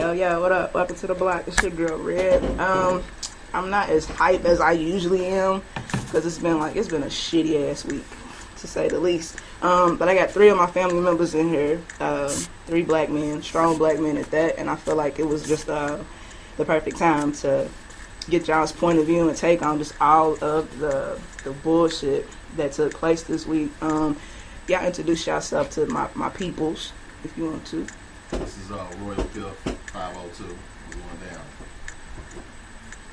Yo, what up? Welcome to the block. It's your girl Red. I'm not as hype as I usually am because it's been a shitty ass week, to say the least. But I got 3 of my family members in here, 3 black men, strong black men at that, and I feel like it was just the perfect time to get y'all's point of view and take on just all of the bullshit that took place this week. Y'all introduce yourself to my peoples if you want to. This is Royale 502. We're going down.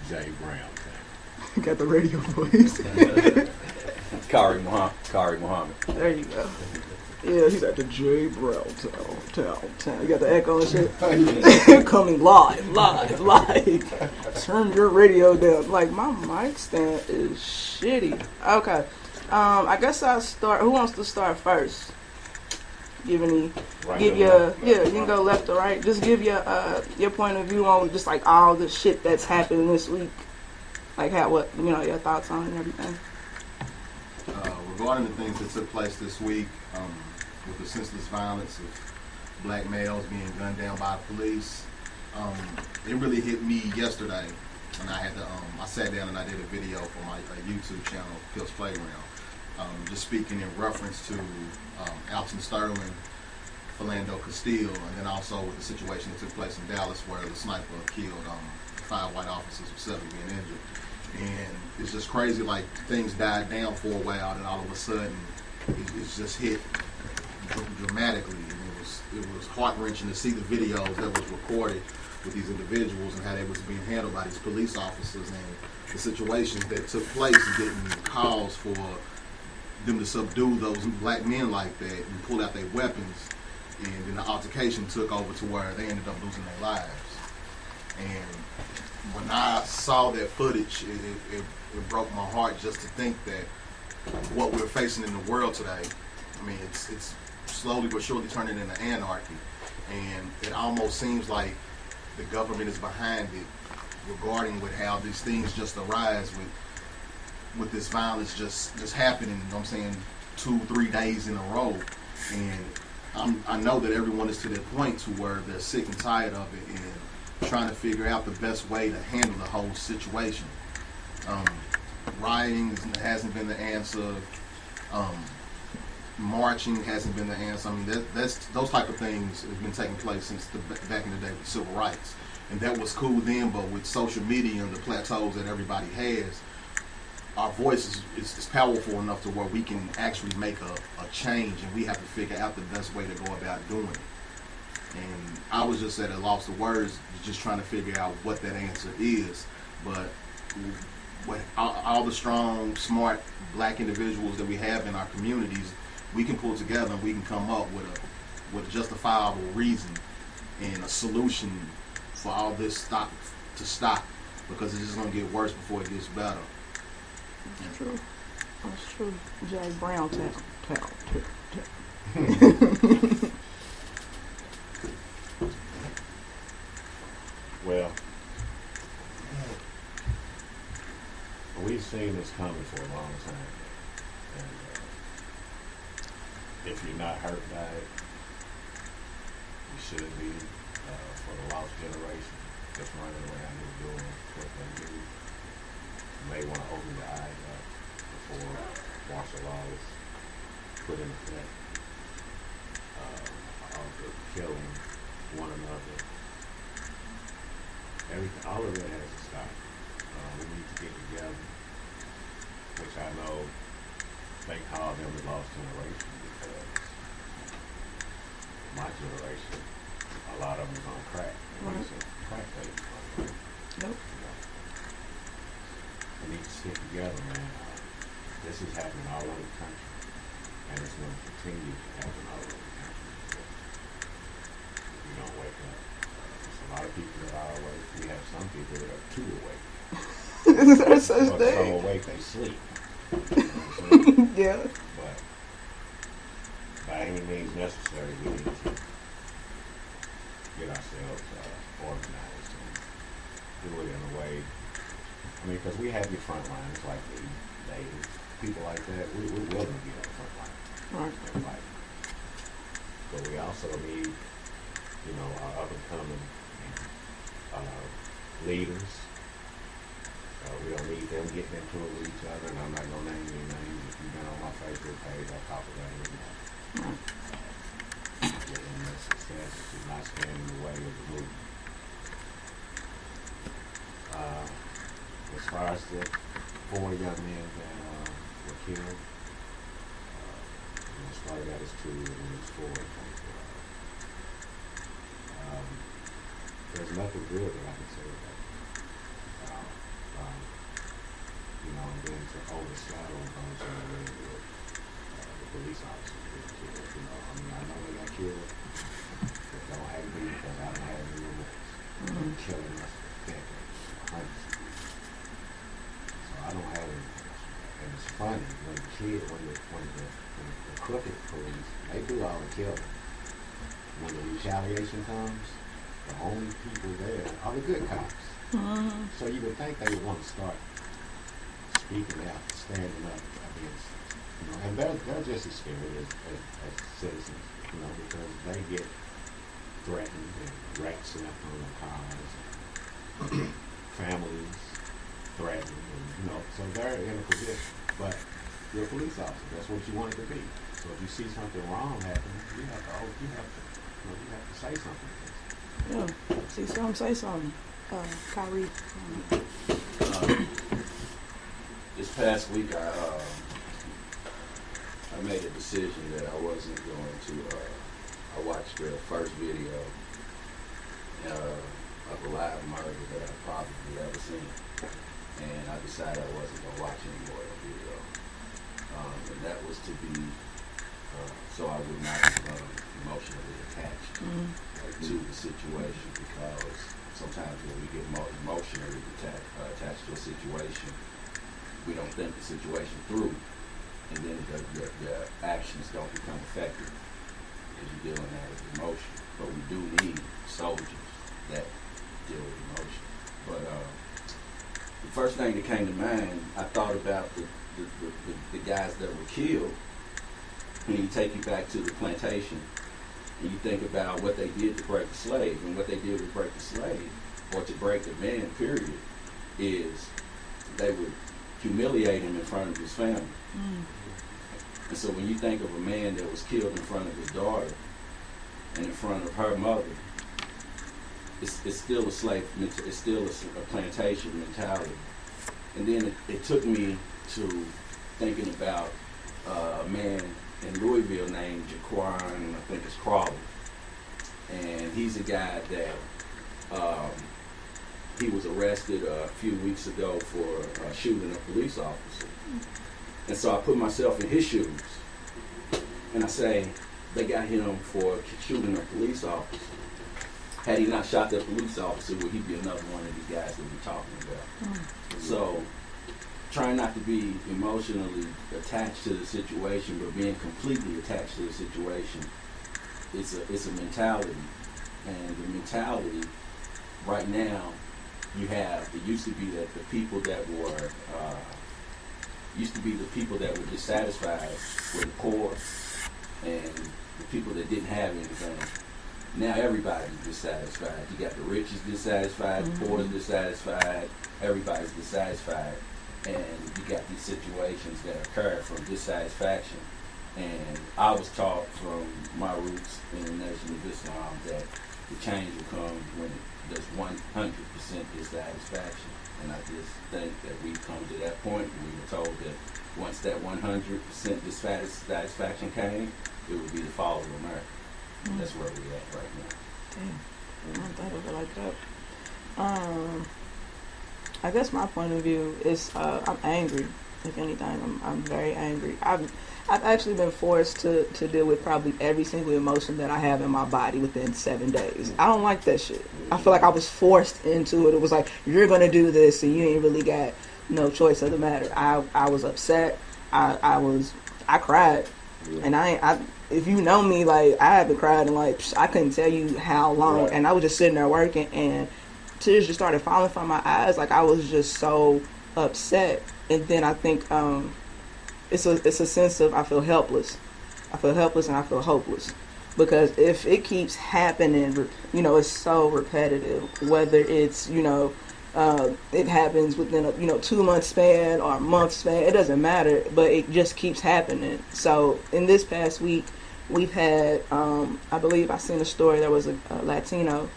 Jay Browntown. Got the radio voice. Khari Muhammad. There you go. Yeah, he's at the J Browntown. You got the echo and shit. Coming live. Turn your radio down. Like, my mic stand is shitty. Okay. I guess I'll start. Who wants to start first? You can go left or right. Just give your point of view on just like all the shit that's happened this week. Like your thoughts on it and everything. Regarding the things that took place this week, with the senseless violence of black males being gunned down by police, it really hit me yesterday, and I sat down and I did a video for my YouTube channel, Phil's Playground, just speaking in reference to Alton, Philando, Castile, and then also with the situation that took place in Dallas where the sniper killed 5 white officers with 7 being injured. And it's just crazy, like things died down for a while and all of a sudden it's just hit dramatically. And it was heart-wrenching to see the videos that was recorded with these individuals and how they was being handled by these police officers, and the situations that took place didn't cause for them to subdue those black men like that and pull out their weapons, and then the altercation took over to where they ended up losing their lives. And when I saw that footage, it broke my heart just to think that what we're facing in the world today, I mean, it's slowly but surely turning into anarchy, and it almost seems like the government is behind it regarding with how these things just arise with this violence just happening, you know what I'm saying, 2-3 days in a row. And I know that everyone is to that point to where they're sick and tired of it and trying to figure out the best way to handle the whole situation. Rioting hasn't been the answer. Marching hasn't been the answer. I mean, that's those type of things have been taking place since back in the day with civil rights. And that was cool then, but with social media and the plateaus that everybody has, our voice is powerful enough to where we can actually make a change, and we have to figure out the best way to go about doing it. And I was just at a loss of words, just trying to figure out what that answer is. But with all the strong, smart black individuals that we have in our communities, we can pull together and we can come up with a justifiable reason and a solution for all this stop, because it's just going to get worse before it gets better. That's true. That's true. Jay Browntown. Well, we've seen this coming for a long time, and if you're not hurt by it, you should be. For the lost generation, just running around here doing what they do, you may want to open your eyes up before martial law is put in effect. Killing one another. All of that has to stop. We need to get together, which I know they call them the lost generation because my generation, a lot of them is on crack. Crack babies. Nope. We need to stick together, man. This is happening all over the country, and it's going to continue to happen all over the country if we don't wake up. There's a lot of people that are awake. We have some people that are too awake. Is there such thing? So awake they sleep. Yeah. But by any means necessary, we need to get ourselves organized and do it in a way. I mean, because we have your front lines like the Navy, people like that. We're willing to be on the front line. Right. And fight. But we also need, our up and coming leaders. We don't need them getting into it with each other, and I'm not going to name any names. If you've been on my Facebook page, I'll talk about it now. And the success is not standing in the way of the movement. As far as the 4 young men that were killed, started out as 2 and then it's 4, I think. There's nothing good that I can say about it. And then to overshadow those who are really good, the police officers being killed. I know they got killed, but don't have me because I don't have any remorse. They're killing us for decades, hundreds of years. So I don't have any remorse. And it's funny when the crooked police, they do all the killing. When the retaliation comes, the only people there are the good cops. So you would think they would want to start speaking out, standing up against, and they're just as scared as citizens, because they get threatened and rats left on their cars, and families threatened, and so they're in a position. But you're a police officer. That's what you want it to be. So if you see something wrong happening, you have to say something. Yeah, see something, say something. Khari. This past week, I made a decision that I wasn't going to. I watched the first video of a live murder that I've probably ever seen, and I decided I wasn't going to watch any more of the video. And that was to be so I would not become emotionally attached to the situation, because sometimes when we get emotionally attached to a situation, we don't think the situation through, and then the actions don't become effective because you're dealing with emotion. But we do need soldiers that deal with emotion. But the first thing that came to mind, I thought about the guys that were killed. When you take you back to the plantation, and you think about what they did to break the slave, and what they did to break the slave, or to break the man, period, is they would humiliate him in front of his family. And so when you think of a man that was killed in front of his daughter and in front of her mother, it's still a slave, it's still a plantation mentality. And then it took me to thinking about a man in Louisville named Jaquan, I think it's Crawley. And he's a guy that he was arrested a few weeks ago for shooting a police officer. And so I put myself in his shoes, and I say, they got him for shooting a police officer. Had he not shot that police officer, would he be another one of these guys that we're talking about? So, trying not to be emotionally attached to the situation, but being completely attached to the situation, it's a mentality. And the mentality right now, it used to be that the people that were dissatisfied were the poor and the people that didn't have anything. Now everybody's dissatisfied. You got the rich is dissatisfied, the poor is dissatisfied, everybody's dissatisfied. And you got these situations that occur from dissatisfaction. And I was taught from my roots in the Nation of Islam that the change will come when there's 100% dissatisfaction. And I just think that we've come to that point, and we were told that once that 100% dissatisfaction came, it would be the fall of America. That's where we're at right now. Damn, I thought of it like that. I guess my point of view is I'm angry. If anything, I'm very angry. I've actually been forced to deal with probably every single emotion that I have in my body within 7 days. I don't like that shit. I feel like I was forced into it. It was like, you're gonna do this, and you ain't really got no choice of the matter. I was upset. I cried, and if you know me, like, I haven't cried in I couldn't tell you how long, right. And I was just sitting there working, and tears just started falling from my eyes. Like, I was just so upset. And then I think it's a sense of I feel helpless and I feel hopeless. Because if it keeps happening, you know, it's so repetitive. Whether it's, you know, it happens within a 2-month span or a month span, it doesn't matter. But it just keeps happening. So in this past week, we've had, I believe I seen a story. There was a Latino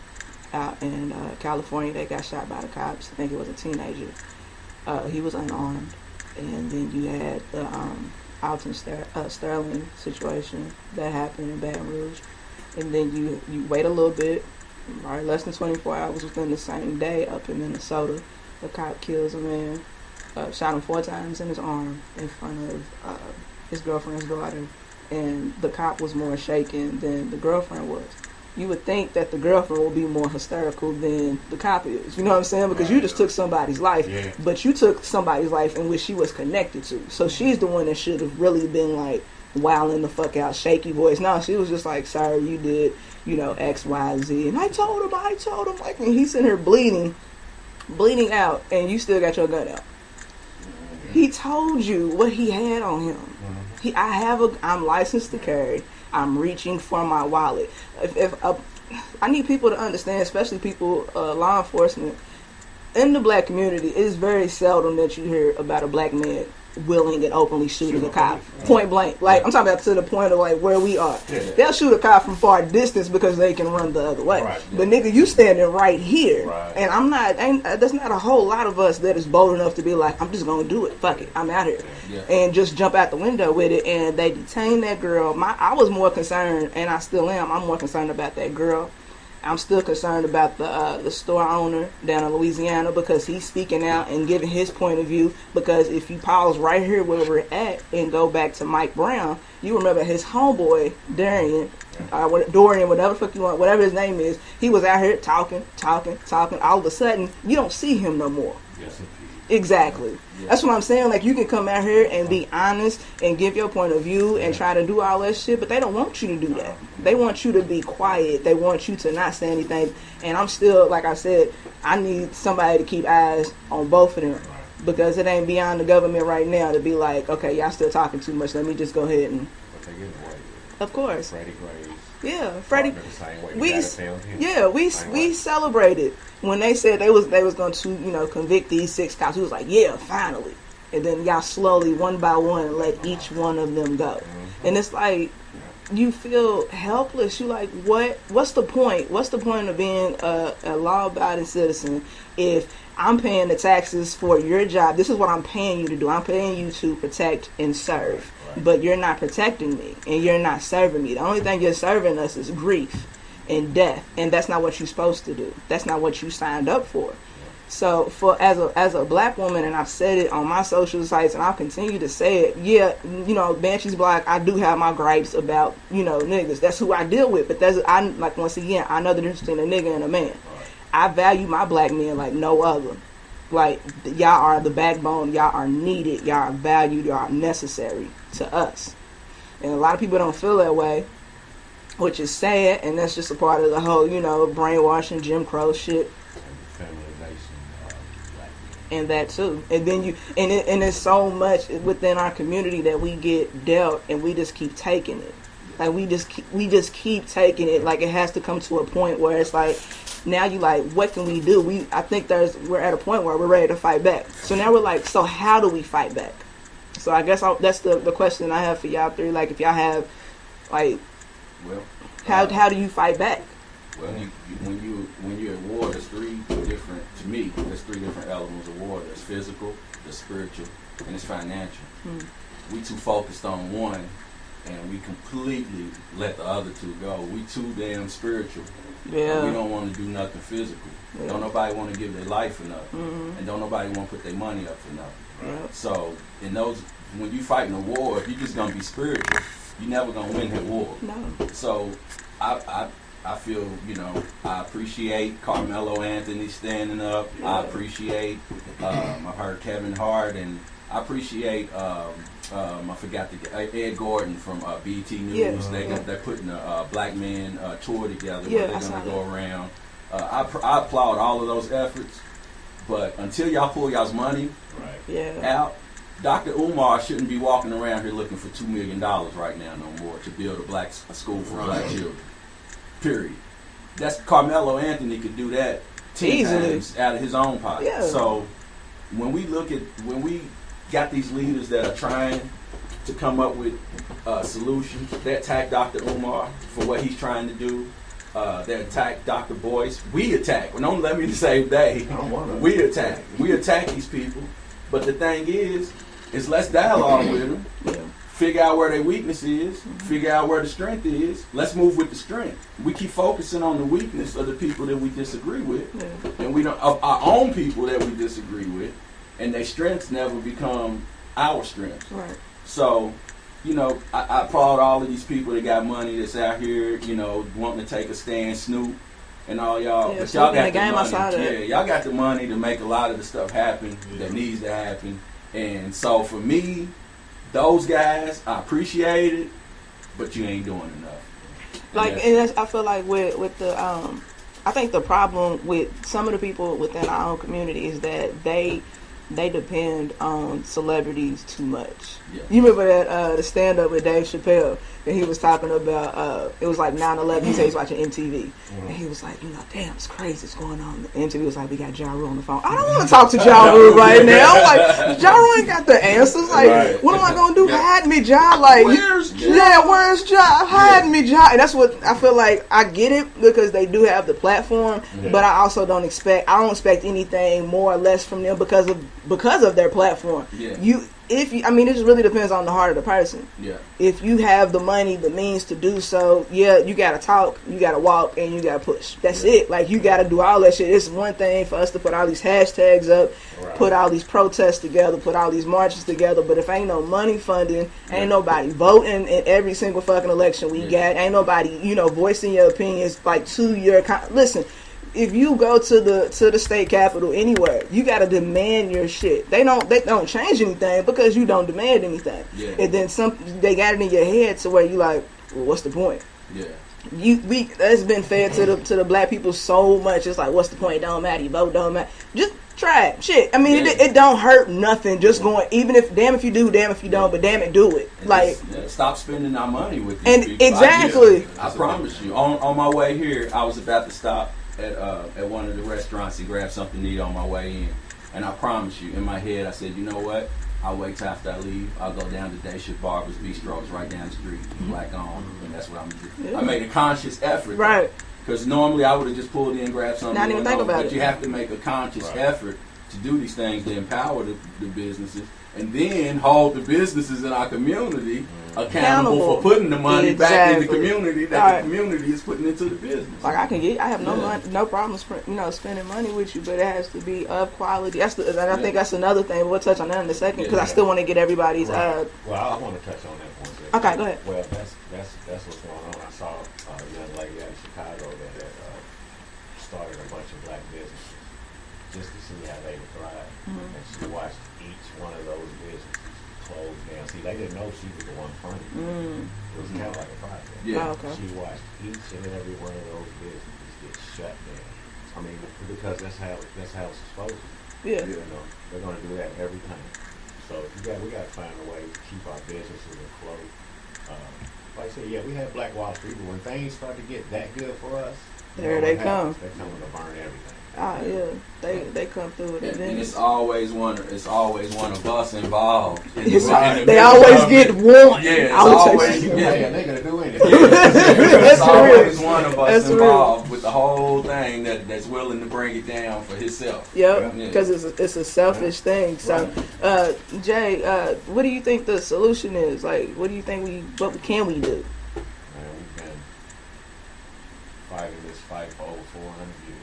out in California that got shot by the cops. I think it was a teenager. He was unarmed. And then you had the Alton Sterling situation that happened in Baton Rouge. And then you wait a little bit, right, less than 24 hours within the same day up in Minnesota. The cop kills a man, shot him 4 times in his arm in front of his girlfriend's daughter. And the cop was more shaken than the girlfriend was. You would think that the girlfriend will be more hysterical than the cop is. You know what I'm saying? Because you just took somebody's life. Yeah. But you took somebody's life in which she was connected to. So she's the one that should have really been like wilding the fuck out, shaky voice. No, she was just like, sorry, you did, you know, X, Y, Z. And I told him. Like, and he's in here bleeding out, and you still got your gun out. He told you what he had on him. I'm licensed to carry. I'm reaching for my wallet. If I need people to understand, especially people, law enforcement, in the black community, it is very seldom that you hear about a black man willing and openly shooting a cop, point blank. Like, I'm talking about to the point of like where we are. Yeah. They'll shoot a cop from far distance because they can run the other way. Right, yeah. But nigga, you standing right here, right. And there's not a whole lot of us that is bold enough to be like, I'm just gonna do it. Fuck it, I'm out here, and just jump out the window with it. And they detained that girl. I was more concerned, and I still am. I'm more concerned about that girl. I'm still concerned about the store owner down in Louisiana because he's speaking out and giving his point of view. Because if you pause right here where we're at and go back to Mike Brown, you remember his homeboy Dorian, whatever the fuck you want, whatever his name is. He was out here talking. All of a sudden, you don't see him no more. Yes, exactly. Yeah. That's what I'm saying. Like, you can come out here and be honest and give your point of view and try to do all that shit, but they don't want you to do that. They want you to be quiet. They want you to not say anything. And I'm still, like I said, I need somebody to keep eyes on both of them because it ain't beyond the government right now to be like, okay, y'all still talking too much. Let me just go ahead and. But they get away. Of course. Freddie Graves. Yeah, Freddie. We celebrated when they said they was going to convict these 6 cops. We was like, yeah, finally. And then y'all slowly, one by one, let each one of them go. Mm-hmm. And it's like you feel helpless. You like, what's the point? What's the point of being a law-abiding citizen if I'm paying the taxes for your job? This is what I'm paying you to do. I'm paying you to protect and serve. But you're not protecting me, and you're not serving me. The only thing you're serving us is grief and death, and that's not what you're supposed to do. That's not what you signed up for. So, as a black woman, and I've said it on my social sites, and I'll continue to say it. Yeah, Banshees Block. I do have my gripes about niggas. That's who I deal with. But once again, I know the difference between a nigga and a man. I value my black men like no other. Like, y'all are the backbone. Y'all are needed. Y'all are valued. Y'all are necessary to us. And a lot of people don't feel that way, which is sad. And that's just a part of the whole, brainwashing, Jim Crow shit. And that too. And then and there's so much within our community that we get dealt, and we just keep taking it. Like, we just keep taking it. Like, it has to come to a point where it's like, now you like, what can we do? I think we're at a point where we're ready to fight back. So now we're like, so how do we fight back? So I guess that's the question I have for y'all three. Like, if y'all have, like, how do you fight back? Well, when you're at war, there's 3 different. To me, there's 3 different elements of war. There's physical, there's spiritual, and it's financial. We too focused on one, and we completely let the other 2 go. We too damn spiritual. Yeah. We don't want to do nothing physical. Yeah. Don't nobody want to give their life for nothing. Mm-hmm. And don't nobody want to put their money up for nothing. Right? Yeah. So, when you fighting a war, if you're just going to be spiritual, you're never going to win that war. No. So, I feel, I appreciate Carmelo Anthony standing up. Yeah. I appreciate, I heard Kevin Hart, and I appreciate, I forgot Ed Gordon from BET News. Yeah. They're putting a black man tour together where they're going to go around. I applaud all of those efforts, but until y'all pull y'all's money out, Dr. Umar shouldn't be walking around here looking for $2 million right now no more to build a school for black children. Period. That's Carmelo Anthony could do that 10 Easily. times out of his own pocket. Yeah. So when we got these leaders that are trying to come up with solutions, they attack Dr. Umar for what he's trying to do. They attack Dr. Boyce. We attack. Well, don't let me say they. We attack. We attack these people. But the thing is let's dialogue with them. Yeah. Figure out where their weakness is. Figure out where the strength is. Let's move with the strength. We keep focusing on the weakness of the people that we disagree with, and we don't of our own people that we disagree with, and their strengths never become our strengths. Right. So, I applaud all of these people that got money that's out here, wanting to take a stand, Snoop, and all y'all. Yeah, But y'all got the game money. outside of that. Y'all got the money to make a lot of the stuff happen that needs to happen. And so for me, those guys, I appreciate it, but you ain't doing enough. I feel like with the I think the problem with some of the people within our own community is that they depend on celebrities too much. Yeah. You remember that the stand up with Dave Chappelle, and he was talking about it was like 9/11. He said he's watching MTV, and he was like, damn, it's crazy what's going on. MTV was like, we got Ja Rule on the phone. I don't want to talk to Ja Rule right now. Like, Ja Rule ain't got the answers. Like, what am I gonna do? Hide me, Ja. Like, Where's Ja? Yeah, where's Ja? Hide me, Ja. And that's what I feel like. I get it because they do have the platform, but I also don't expect anything more or less from them because of their platform. Yeah. It just really depends on the heart of the person. Yeah. If you have the money, the means to do so, you gotta talk, you gotta walk, and you gotta push. That's it. Like, you gotta do all that shit. It's one thing for us to put all these hashtags up, put all these protests together, put all these marches together, but if ain't no money funding, ain't nobody voting in every single fucking election we got, ain't nobody, voicing your opinions like to your listen. If you go to the state capitol anywhere, you gotta demand your shit. They don't change anything because you don't demand anything. Yeah. And then they got it in your head to where you like, well, what's the point? Yeah. That's been fed to the black people so much. It's like, what's the point? It don't matter. You vote, don't matter. Just try it. Shit. I mean, it don't hurt nothing. Just going, even if damn if you do, damn if you don't, but damn it, do it. Like, stop spending our money with these people. Exactly. I promise you. On my way here, I was about to stop at one of the restaurants and grab something to eat on my way in, and I promise you, in my head, I said, you know what? I'll wait till after I leave. I'll go down to Dacia Barber's Bistro. It's right down the street, black owned, and that's what I'm doing. I made a conscious effort, right? Because normally I would have just pulled in and grabbed something. Not even think about it. But you have to make a conscious effort to do these things to empower the businesses, and then hold the businesses in our community accountable for putting the money back in the community that the community is putting into the business. Like, I have no problem spending money with you, but it has to be of quality. I think that's another thing. We'll touch on that in a second because I still want to get everybody's. Well, I want to touch on that for a second. Okay, go ahead. Well, that's what's going on. I saw a young lady out of Chicago that had started a bunch of black businesses just to see how they would thrive, and she watched each one of those businesses close down. See, they didn't know she was the one funding it. It was kind of like a project. Yeah. Oh, okay. She watched each and every one of those businesses get shut down. I mean, because that's how it's supposed to be. Yeah. They're going to do that every time. So we got to find a way to keep our businesses afloat. Like I said, we have Black Wall Street, but when things start to get that good for us, there they come. They're coming to burn everything. They come through it, and it's always one of us involved. They always get one. Yeah, it's always they're gonna do anything. It's always one of us involved with the whole thing that's willing to bring it down for himself. Yep, because it's a selfish thing. So, Jay, what do you think the solution is? Like, what do you think what can we do? Man, we've been fighting this fight for over 400 years.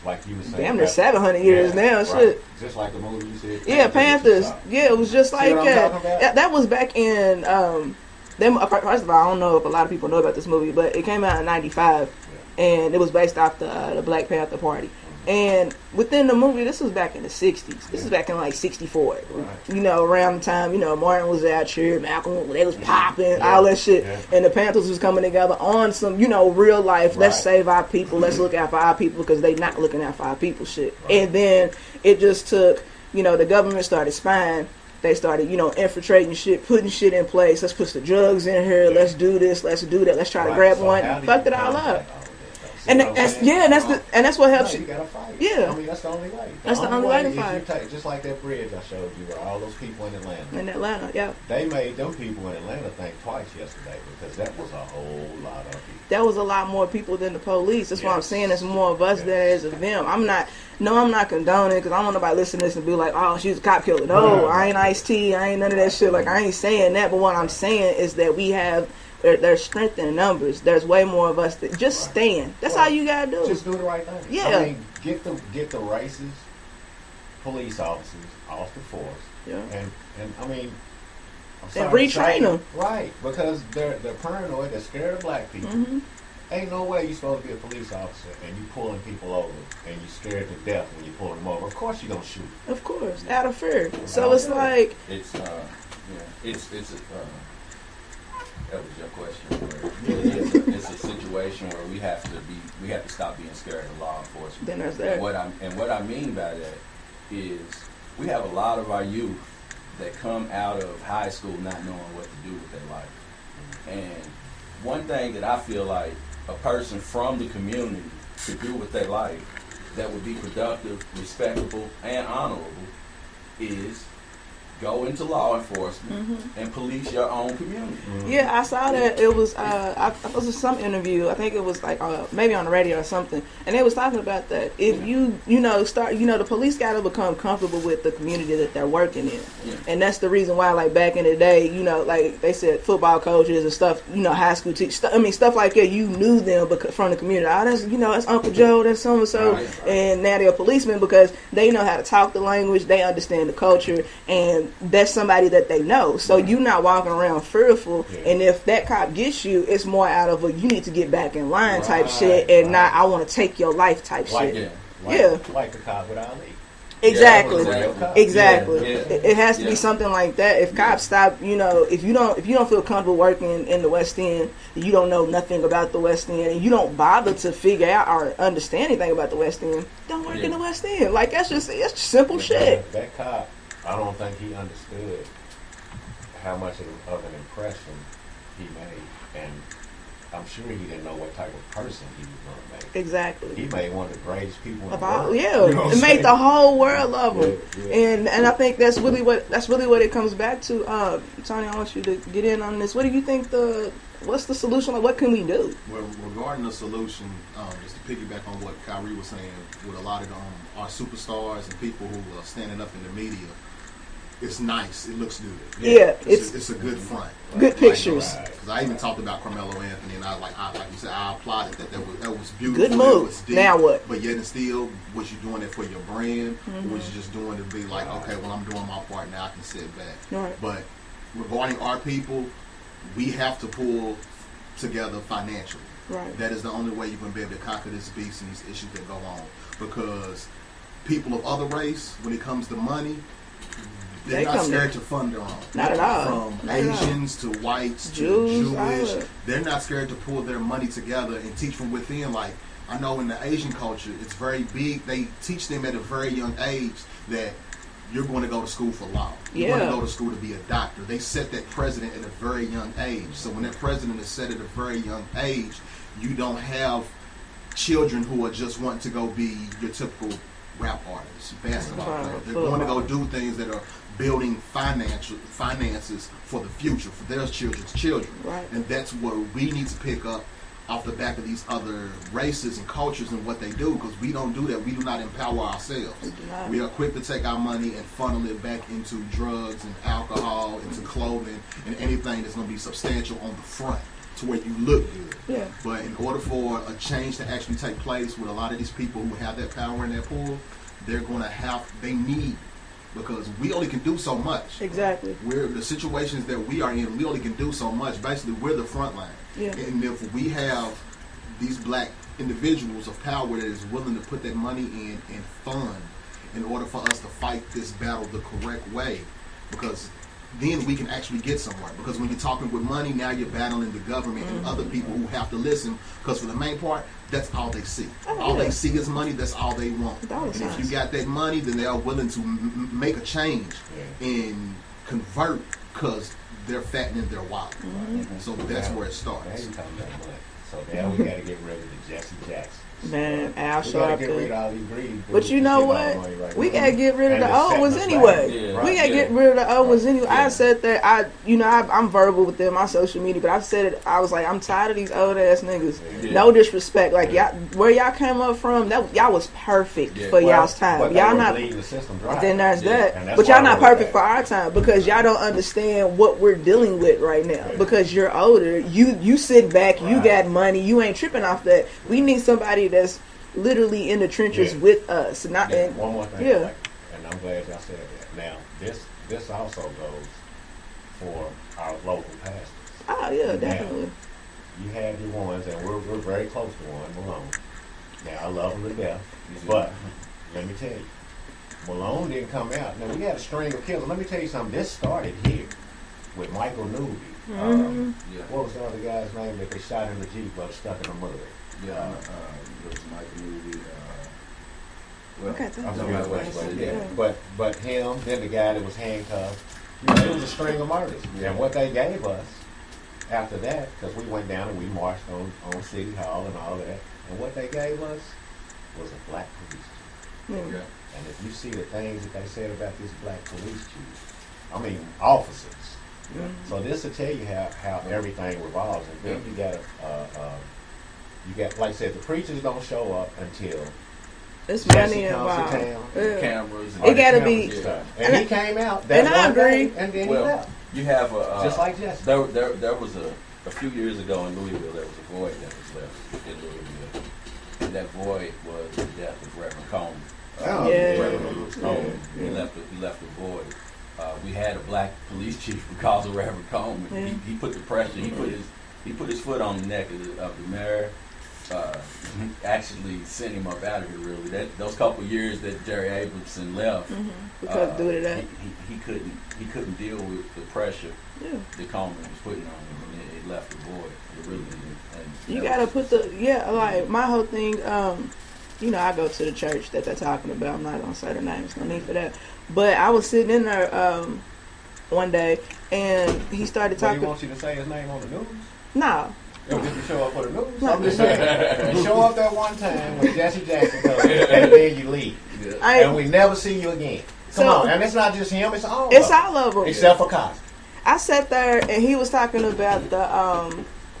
Like you were saying, damn near 700 years now. Right. Shit. Just like the movie you said. Yeah, Panthers. Yeah, it was just like that. That was back in. First of all, I don't know if a lot of people know about this movie, but it came out in '95, and it was based off the Black Panther Party. And within the movie, this was back in the 60s. This is back in like 64. Right. Around the time, Martin was out here, Malcolm, they was popping, all that shit. Yeah. And the Panthers was coming together on some, real life, let's save our people, let's look out for our people because they not looking out for our people shit. Right. And then it just took, the government started spying they started, infiltrating shit, putting shit in place. Let's put the drugs in here. Yeah. Let's do this. Let's do that. Let's try to grab So one. how do Fucked you it all up. combat all of that, though? See And what I'm that's saying? that's what helps No, you. you gotta fight. Yeah. I mean, that's the only way. That's the only way to is you fight. take, just like that bridge I showed you, where all those people in Atlanta. In Atlanta, yeah. They made them people in Atlanta think twice yesterday because that was a whole lot of people. That was a lot more people than the police. That's why I'm Yes. saying it's more of us than it is of them. I'm not condoning because I don't want nobody listening to this and be like, oh, she's a cop killer. No, I ain't Ice-T. I ain't none of that shit. Like, I ain't saying that. But what I'm saying is that we have, there's strength in numbers. There's way more of us that just stand. That's all you got to do. Just do the right thing. Yeah. I mean, get the racist police officers off the force. Yeah. And I mean, I'm And sorry to retrain say, them. right? Because they're paranoid. They're scared of black people. Mm-hmm. Ain't no way you're supposed to be a police officer and you pulling people over and you scared to death when you pull them over. Of course you're gonna shoot. Of course, out of fear. So it's like, It's that was your question. It's a situation where we have to stop being scared of law enforcement. then there's that. And what I mean by that is we have a lot of our youth that come out of high school not knowing what to do with their life. And one thing that I feel like a person from the community could do with their life that would be productive, respectable, and honorable is go into law enforcement and police your own community. Yeah, I saw that. It was it was some interview. I think it was like maybe on the radio or something, and they was talking about that. If the police got to become comfortable with the community that they're working in, and that's the reason why, like back in the day, like they said, football coaches and stuff, high school teachers. Stuff like that. You knew them from the community. Oh, that's Uncle Joe, that's so and so, and now they're policemen because they know how to talk the language, they understand the culture, and that's somebody that they know. So you're not walking around fearful. And if that cop gets you, it's more out of a you need to get back in line type shit, and not I want to take your life type shit. Like the cop with Ali. Exactly. Yeah, Exactly. Yeah. It has to be something like that. If cops stop, if you don't feel comfortable working in the West End, you don't know nothing about the West End, and you don't bother to figure out or understand anything about the West End, don't work in the West End. Like it's just simple shit. That cop, I don't think he understood how much of an impression he made, and I'm sure he didn't know what type of person he was going to make. Exactly. He made one of the greatest people in the About, world. yeah, You know what it I'm made saying? the whole world love him, Yeah. and I think that's really what it comes back to. Tony, I want you to get in on this. What do you think what's the solution? Like, what can we do? Well, regarding the solution, just to piggyback on what Khari was saying, with a lot of our superstars and people who are standing up in the media, it's nice. It looks good. Yeah, it's a good front. good pictures. Because I even talked about Carmelo Anthony, and like you said, I applauded that was beautiful. Good move. It was deep, Now what? But yet and still, was you doing it for your brand, or was you just doing it to be like, okay, well, I'm doing my part now, I can sit back. Right. But regarding our people, we have to pull together financially. Right. That is the only way you're going to be able to conquer this beast and these issues that go on. Because people of other race, when it comes to money, they're not scared to fund their own. Not at all. From Not at all. Asians to whites to Jews, all Jewish, of it. they're not scared to pull their money together and teach from within. Like, I know in the Asian culture, it's very big. They teach them at a very young age that you're going to go to school for law. You're going to go to school to be a doctor. They set that precedent at a very young age. So when that precedent is set at a very young age, you don't have children who are just wanting to go be your typical rap artists, basketball players. They're going to go do things that are building finances for the future, for their children's children. Right. And that's what we need to pick up off the back of these other races and cultures and what they do, because we don't do that. We do not empower ourselves. We are quick to take our money and funnel it back into drugs and alcohol, into clothing, and anything that's going to be substantial on the front to where you look good. Yeah. But in order for a change to actually take place with a lot of these people who have that power in their pool, they need, because we only can do so much. Exactly. We're the situations that we are in, we only can do so much. Basically, we're the front line. Yeah. And if we have these black individuals of power that is willing to put that money in and fund in order for us to fight this battle the correct way, because then we can actually get somewhere. Because when you're talking with money, now you're battling the government and other people who have to listen, because for the main part, that's all they see. All they see is money, that's all they want. And if you got that money, then they are willing to make a change in convert because they're fattening their wallet. So that's where it Now starts. you talking about money. So now we got to get rid of the Jesse Jackson. Man, Al We got to get rid Sharpton. of all these greedy But dudes you that's know getting all the what? money right We now. gotta get rid of And the it's old setting ones us anyway. back. Yeah. We gotta Yeah. get rid of the old ones anyway. Yeah. I said that I'm verbal with them on social media, but I've said it. I was like, I'm tired of these old ass niggas. Yeah. No disrespect, like y'all, where y'all came up from, that y'all was perfect Yeah. for Well, y'all's time. but they Y'all were not. bleeding the system dry. Then there's Yeah. that. And that's But y'all why not we're perfect back. for our time because y'all don't understand what we're dealing with right now. Yeah. Because you're older. You sit back, you Right. got money, you ain't tripping off that. We need somebody that's literally in the trenches Yeah. with us. Not Yeah, and one more thing. yeah. Like, and I'm glad y'all said that. Now, this also goes for our local pastors. Oh yeah, Now, definitely. You have your ones, and we're very close to one, Malone. Now, I love him to death, but let me tell you, Malone didn't come out. Now, we had a string of killers. Let me tell you something. This started here with Michael Newby. Mhm. Yeah. What was the other guy's name that they shot in the Jeep but stuck in the mud? Yeah, it was Michael Movie. Okay, thank I'm you. sorry, Yeah. but, Yeah. but him, then the guy that was handcuffed. You know, it was a string of murders. Yeah. And what they gave us after that, because we went down and we marched on City Hall and all that, and what they gave us was a black police chief. Mm. Yeah. And if you see the things that they said about this black police chief, I mean officers. Mhm. So this will tell you how everything revolves. And then you got like I said, the preachers don't show up until It's Jesse money comes to involved. town. Yeah. Cameras. It gotta Cameras be- and stuff. and And I- he came out. That and I one day, agree. and then Well, he left. You have a Just like Jesse. there was a few years ago in Louisville. There was a void that was left in Louisville. And that void was the death of Reverend Coleman. Oh, Yeah. Reverend Lewis Coleman. Yeah. He left the void. We had a black police chief because of Reverend Coleman. Yeah. He put the pressure. He put his foot on the neck of the mayor. Actually sent him up out of here. Really, those couple years that Jerry Abramson left, Because due to that. he couldn't deal with the pressure Yeah. that Coleman was putting on him, and it left the void. It really did. And You that gotta was put like my whole thing, I go to the church that they're talking about. I'm not gonna say the names, no need for that. But I was sitting in there one day and he started But he talking. wants you to say his name on the news. Nah. Yo, did you show up for the news? No. I'm just saying. You show up that one time when Jesse Jackson comes, and then you leave. And we never see you again. Come So- on. And it's not just him, it's all It's of them. all of them. Except for Castile. I sat there and he was talking about the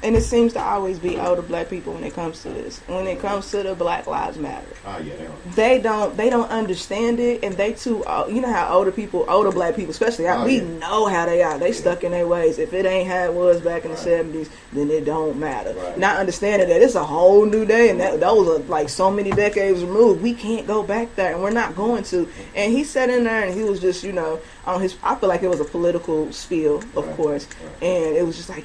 and it seems to always be older black people when it comes to this. When it comes to the Black Lives Matter. Oh, yeah, they don't. They don't understand it, and they too. You know how older black people, especially, we know how they are. They stuck in their ways. If it ain't how it was back in the '70s, then it don't matter. Right. Not understanding that it's a whole new day, and that those are like so many decades removed. We can't go back there, and we're not going to. And he sat in there, and he was just, on his. I feel like it was a political spiel, of Right. course, and it was just like,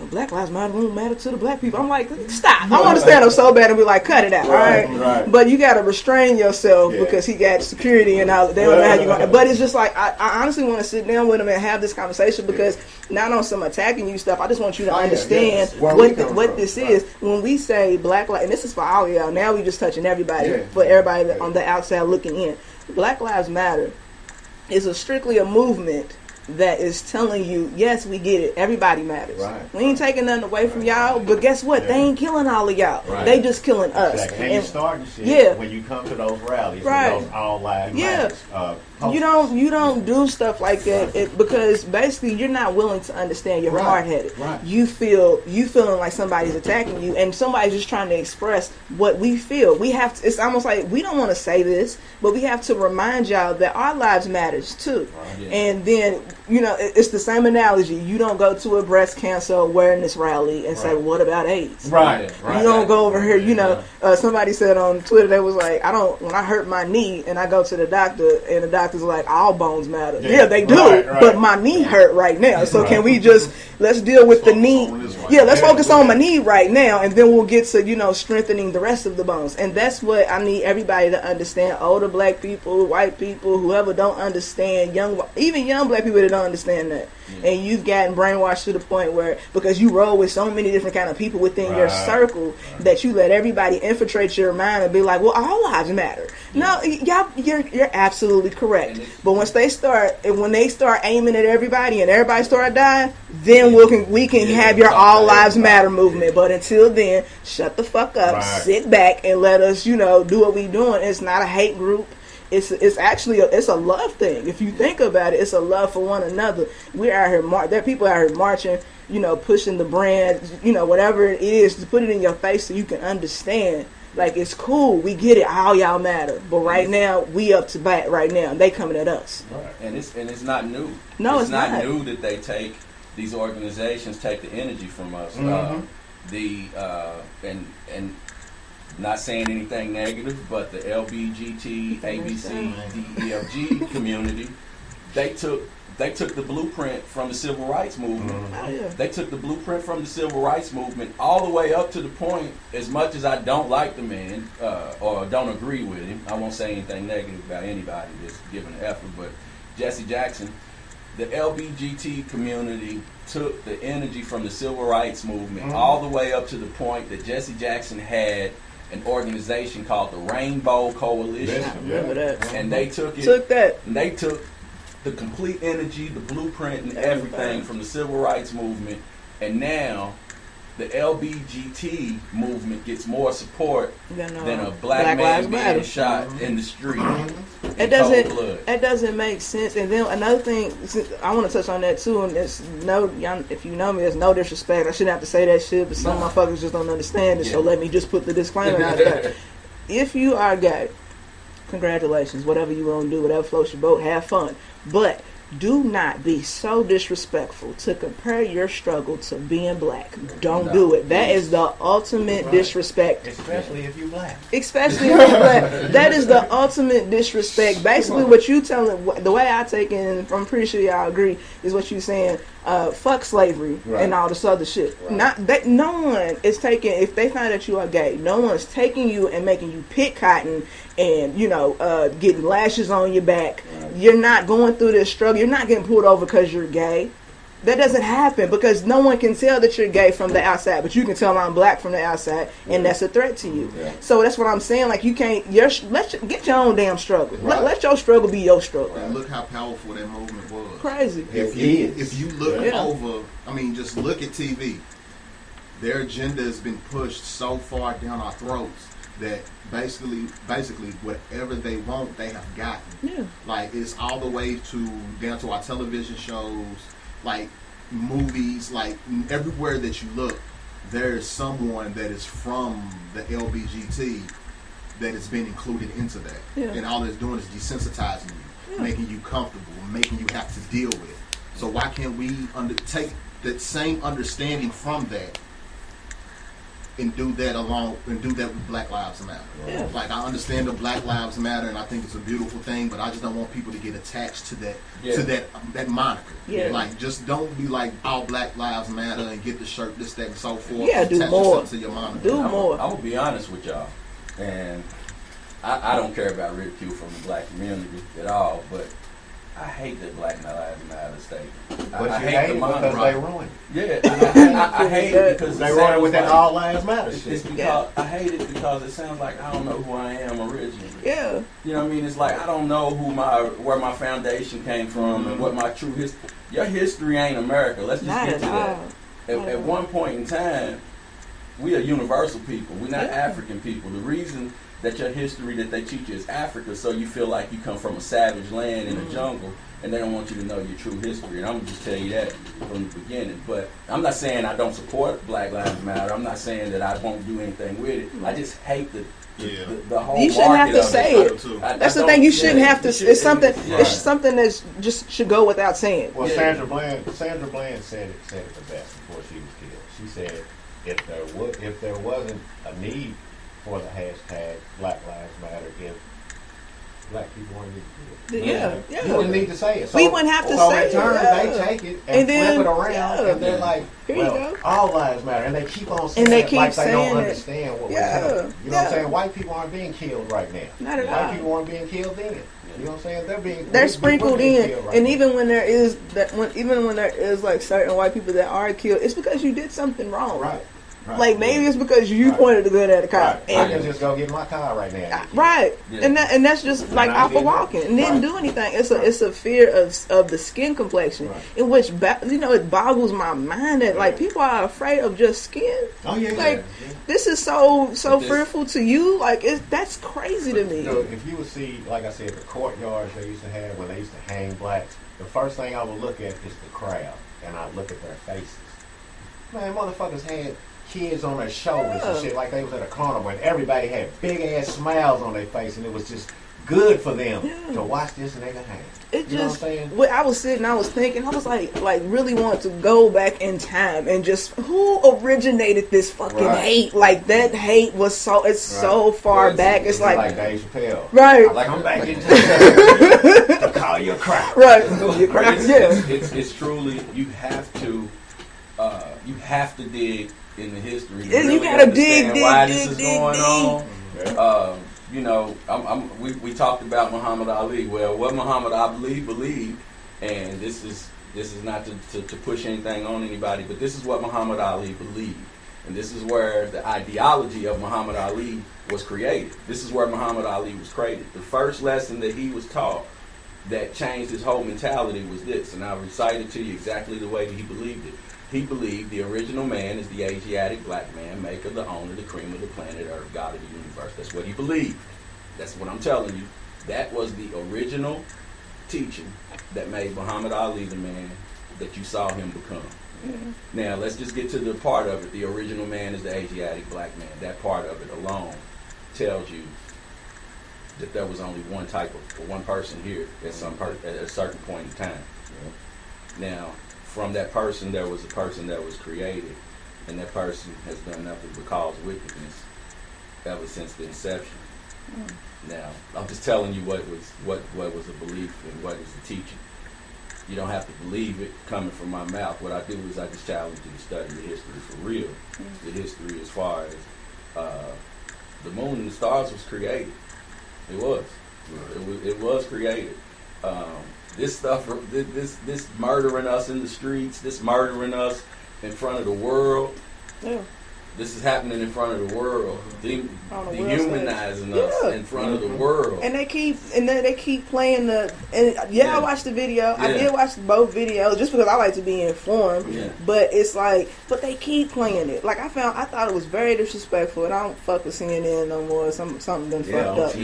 Black Lives Matter won't matter to the black people. I'm like, stop. I want to stand up so bad and be like, cut it out, all right? Right. But you got to restrain yourself Yeah. because he got security and all. They don't know how you going. But it's just like I honestly want to sit down with him and have this conversation because not on some attacking you stuff. I just want you to Oh, yeah, understand yes. Where we come what from. this Right. is when we say Black Lives. And this is for all of y'all. Now we just touching everybody, Yeah. for everybody on the outside looking in. Black Lives Matter is strictly a movement that is telling you, yes, we get it. Everybody matters. Right. We ain't taking nothing away from y'all, but guess what? They ain't killing all of y'all. Right. They just killing us. Exactly. And you starting shit yeah. when you come to those rallies, Right. with those all lives Yeah. matters, You don't do stuff like that because basically you're not willing to understand. You're Right. hard-headed. Right. You feeling like somebody's attacking you, and somebody's just trying to express what we feel. We have to. It's almost like we don't want to say this, but we have to remind y'all that our lives matters too. Yeah. And then it's the same analogy. You don't go to a breast cancer awareness rally and say, Right. "What about AIDS?" Right. You don't go over here, somebody said on Twitter, they was like, when I hurt my knee and I go to the doctor and the doctor's like, all bones matter. Yeah, they do, Right. but my knee hurt right now. So can we let's deal with the knee. on this right Yeah, let's now. focus on my knee right now and then we'll get to, strengthening the rest of the bones. And that's what I need everybody to understand. Older black people, white people, whoever don't understand, even young black people that don't understand that. And you've gotten brainwashed to the point where, because you roll with so many different kind of people within your Right. circle, that you let everybody infiltrate your mind and be like, well, all lives matter. No, y'all, you're absolutely correct. And But when they start aiming at everybody and everybody start dying, then we can have your all lives matter movement. But until then, shut the fuck up, Right. sit back, and let us, do what we doing. It's not a hate group. It's actually it's a love thing. If you think about it, it's a love for one another. We're out here there are people out here marching, pushing the brand, whatever it is, to put it in your face so you can understand. Like, it's cool, we get it, all y'all matter. But right now, we up to bat right now, and they coming at us. Right. And it's not new. No, it's not not. new that these organizations take the energy from us. And not saying anything negative, but the LBGT, ABC, DEFG community, they took the blueprint from the civil rights movement. Oh, yeah. They took the blueprint from the civil rights movement all the way up to the point, as much as I don't like the man or don't agree with him, I won't say anything negative about anybody that's giving an effort, but Jesse Jackson, the LBGT community took the energy from the civil rights movement all the way up to the point that Jesse Jackson had an organization called the Rainbow Coalition. I remember that. And they took that. and they took the complete energy, the blueprint, and everything from the civil rights movement, and now the LBGT movement gets more support than a black man being shot in the street. It doesn't make sense. And then another thing, I want to touch on that too. And it's if you know me, there's no disrespect. I shouldn't have to say that shit, but some motherfuckers just don't understand it. So let me just put the disclaimer out there. If you are gay, congratulations. Whatever you want to do, whatever floats your boat, have fun. But do not be so disrespectful to compare your struggle to being black. Don't do it. That is the ultimate disrespect. Especially if you're black. Especially if you're black. That is the ultimate disrespect. Basically, what you telling, the way I take it, and I'm pretty sure y'all agree, is what you saying. Fuck slavery and all this other shit. Right. No one is taking, if they find that you are gay, no one's taking you and making you pick cotton and getting lashes on your back. Right. You're not going through this struggle. You're not getting pulled over because you're gay. That doesn't happen because no one can tell that you're gay from the outside, but you can tell I'm black from the outside, and that's a threat to you. Yeah. So that's what I'm saying. Like, you can't. Get your own damn struggle. Right. Let your struggle be your struggle. And look how powerful that movement was. Crazy. If you look over, just look at TV. Their agenda has been pushed so far down our throats that basically whatever they want, they have gotten. Yeah. Like, it's all the way down to our television shows. Like, movies, like, everywhere that you look, there is someone that is from the LBGT that has been included into that. Yeah. And all it's doing is desensitizing you, making you comfortable, making you have to deal with it. So why can't we take that same understanding from that and do that with Black Lives Matter? Yeah. Like, I understand the Black Lives Matter, and I think it's a beautiful thing, but I just don't want people to get attached to that moniker. Yeah. Like, just don't be like, all Black Lives Matter and get the shirt, this, that, and so forth. Yeah, do more. To your moniker. Do more. I'm gonna be honest with y'all, and I don't care about ridicule from the black community at all, but I hate that Black Lives Matter statement. But I you hate it because they ruined it. Yeah, I hate it because they ruined it with that all lives matter shit. It's because I hate it because it sounds like I don't know who I am originally. Yeah. You know what I mean? It's like I don't know where my foundation came from and what my true history. Your history ain't America. Let's just get to that. At one point in time, we are universal people. We're not African people. The reason that your history that they teach you is Africa, so you feel like you come from a savage land in the jungle, and they don't want you to know your true history. And I'm going to just tell you that from the beginning. But I'm not saying I don't support Black Lives Matter. I'm not saying that I won't do anything with it. I just hate the whole you shouldn't have to say it. That's the thing. You shouldn't have to. It's something. Right. It's something that just should go without saying. Well, Sandra Bland said it the best before she was killed. She said if there wasn't a need for the hashtag Black Lives Matter, if black people weren't even killed, you wouldn't need to say it. So, we wouldn't have to say it. So in turn, they take it and then flip it around, and they're like, all lives matter, and they keep on saying it like they don't understand what we're saying. You know what I'm saying? White people aren't being killed right now. Not at all. White people aren't being killed then. You know what I'm saying? They're sprinkled in, and even when there is like certain white people that are killed, it's because you did something wrong. Right. Right. Like maybe it's because you Right. pointed the gun at the cop. Right. I can just go get my car right now. Right, Yeah. and that's just like I off of didn't- walking and didn't right. do anything. It's a fear of the skin complexion, Right. in which it boggles my mind that like people are afraid of just skin. Oh yeah, Like yeah. this is so But this- fearful to you. Like that's crazy to me. You know, if you would see, like I said, the courtyards they used to have when they used to hang blacks, the first thing I would look at is the crowd, and I look at their faces. Man, motherfuckers had kids on their shoulders and Yeah. shit like they was at a carnival, and everybody had big ass smiles on their face, and it was just good for them Yeah. to watch this nigga hang. It You know just, what I'm saying? when I was sitting, I was thinking, I was like really want to go back in time and just who originated this fucking Right. hate? Like that hate was so far Well, back. It's like Dave Chappelle. right, Like I'm back in time to call you a crowd. right. You But crack, it's, yeah. it's truly you have to dig in the history. To Yeah, you really gotta understand dig, why dig, this dig, is dig, going dig. on. You know, we talked about Muhammad Ali. Well, what Muhammad Ali believed, and this is not to push anything on anybody, but this is what Muhammad Ali believed, and this is where the ideology of Muhammad Ali was created. This is where Muhammad Ali was created. The first lesson that he was taught that changed his whole mentality was this, and I'll recite it to you exactly the way that he believed it. He believed the original man is the Asiatic black man, maker, the owner, the cream of the planet Earth, God of the universe. That's what he believed. That's what I'm telling you. That was the original teaching that made Muhammad Ali the man that you saw him become. Mm-hmm. Now, let's just get to the part of it. The original man is the Asiatic black man. That part of it alone tells you that there was only one person here at at a certain point in time. Now, from that person, there was a person that was created, and that person has done nothing but cause wickedness ever since the inception. Now, I'm just telling you what was a belief and what is the teaching. You don't have to believe it coming from my mouth. What I do is I just challenge you to study the history for real. The history as far as the moon and the stars was created. It was. It was created. This stuff, this murdering us in the streets, this murdering us in front of the world. Yeah. This is happening in front of the world, On the world dehumanizing stage. us Yeah. in front of the world. And they keep playing the. And yeah, I watched the video. I Yeah. did watch both videos just because I like to be informed. Yeah. But it's like, but they keep playing it. Like I thought it was very disrespectful, and I don't fuck with CNN no more. Something done fucked up.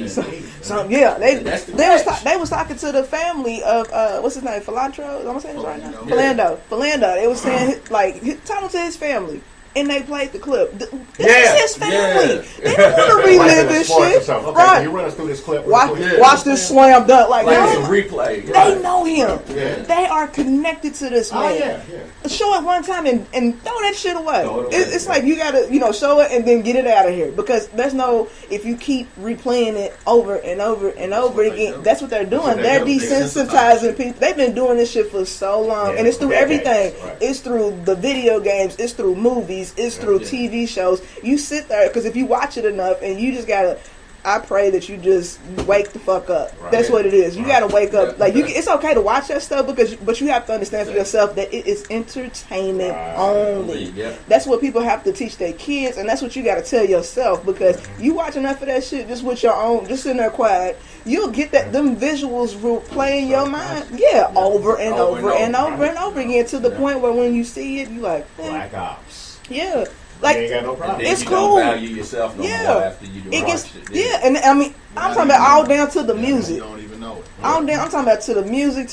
They was talking to the family of what's his name, Philando. Am I saying this right now? Philando. Philando. They was saying like talking to his family. And they played the clip. This Yeah, is his family. yeah. They don't want to Like relive in the this sports or shit. something. Okay, Right. can you run us through this clip? real Watch, quick? watch this slam dunk. Like Like it's they, a replay. they know him. Yeah. They are connected to this Oh man. yeah. Show it one time and throw that shit away. Throw it away, It's yeah. like you gotta, show it and then get it out of here. Because there's no, if you keep replaying it over and over and over what they again, do. that's what they're doing. what they They're do. desensitizing people. They've been doing this shit for so long. Yeah, And it's through decades, everything. right. It's through the video games. It's through movies. It's through Yeah. TV shows. You sit there, because if you watch it enough and you just gotta, I pray that you just wake the fuck up. Right. That's what it is. You Right. gotta wake up. Yeah. Like it's okay to watch that stuff but you have to understand for yourself that it is entertainment Right. only. Yeah. That's what people have to teach their kids, and that's what you got to tell yourself. Because you watch enough of that shit just with your own, just sitting there quiet, you'll get that them visuals will play in your mind. Yeah, over and over and over and over again to the point where when you see it, you like, Black Ops. yeah, You ain't like. got no And problem. then It's you cool. don't value yourself no Yeah. more after you It watched gets, it. yeah, and I mean, I'm talking about all down to the You music. don't even know it. I'm talking about to the music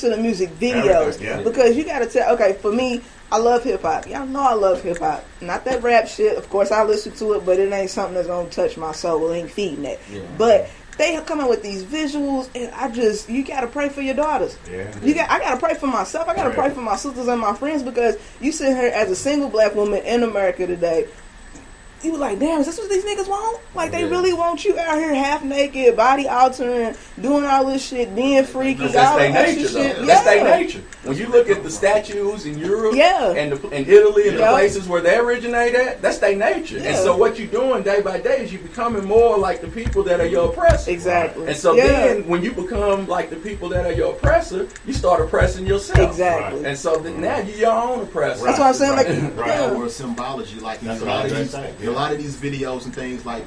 videos. Everything, yeah. Because you gotta tell, okay, for me, I love hip hop. Y'all know I love hip hop. Not that rap shit. Of course I listen to it, but it ain't something that's gonna touch my soul. It ain't feeding that. Yeah. But they come in with these visuals, and you gotta pray for your daughters. Yeah. I gotta pray for myself. I gotta Right. pray for my sisters and my friends, because you sit here as a single black woman in America today. You like, damn, is this what these niggas want? Like, they Yeah. really want you out here half naked, body altering, doing all this shit, being freaky, Because all that's their that nature, shit. though. That's their nature. When you look at the statues in Europe and Italy and the places where they originate at, that's their nature. And so what you're doing day by day is you're becoming more like the people that are your oppressor. Exactly. And so then when you become like the people that are your oppressor, you start oppressing yourself. Exactly. Right. And so now you're your own oppressor. That's what I'm saying. Like, Or symbology, like a lot of these videos and things, like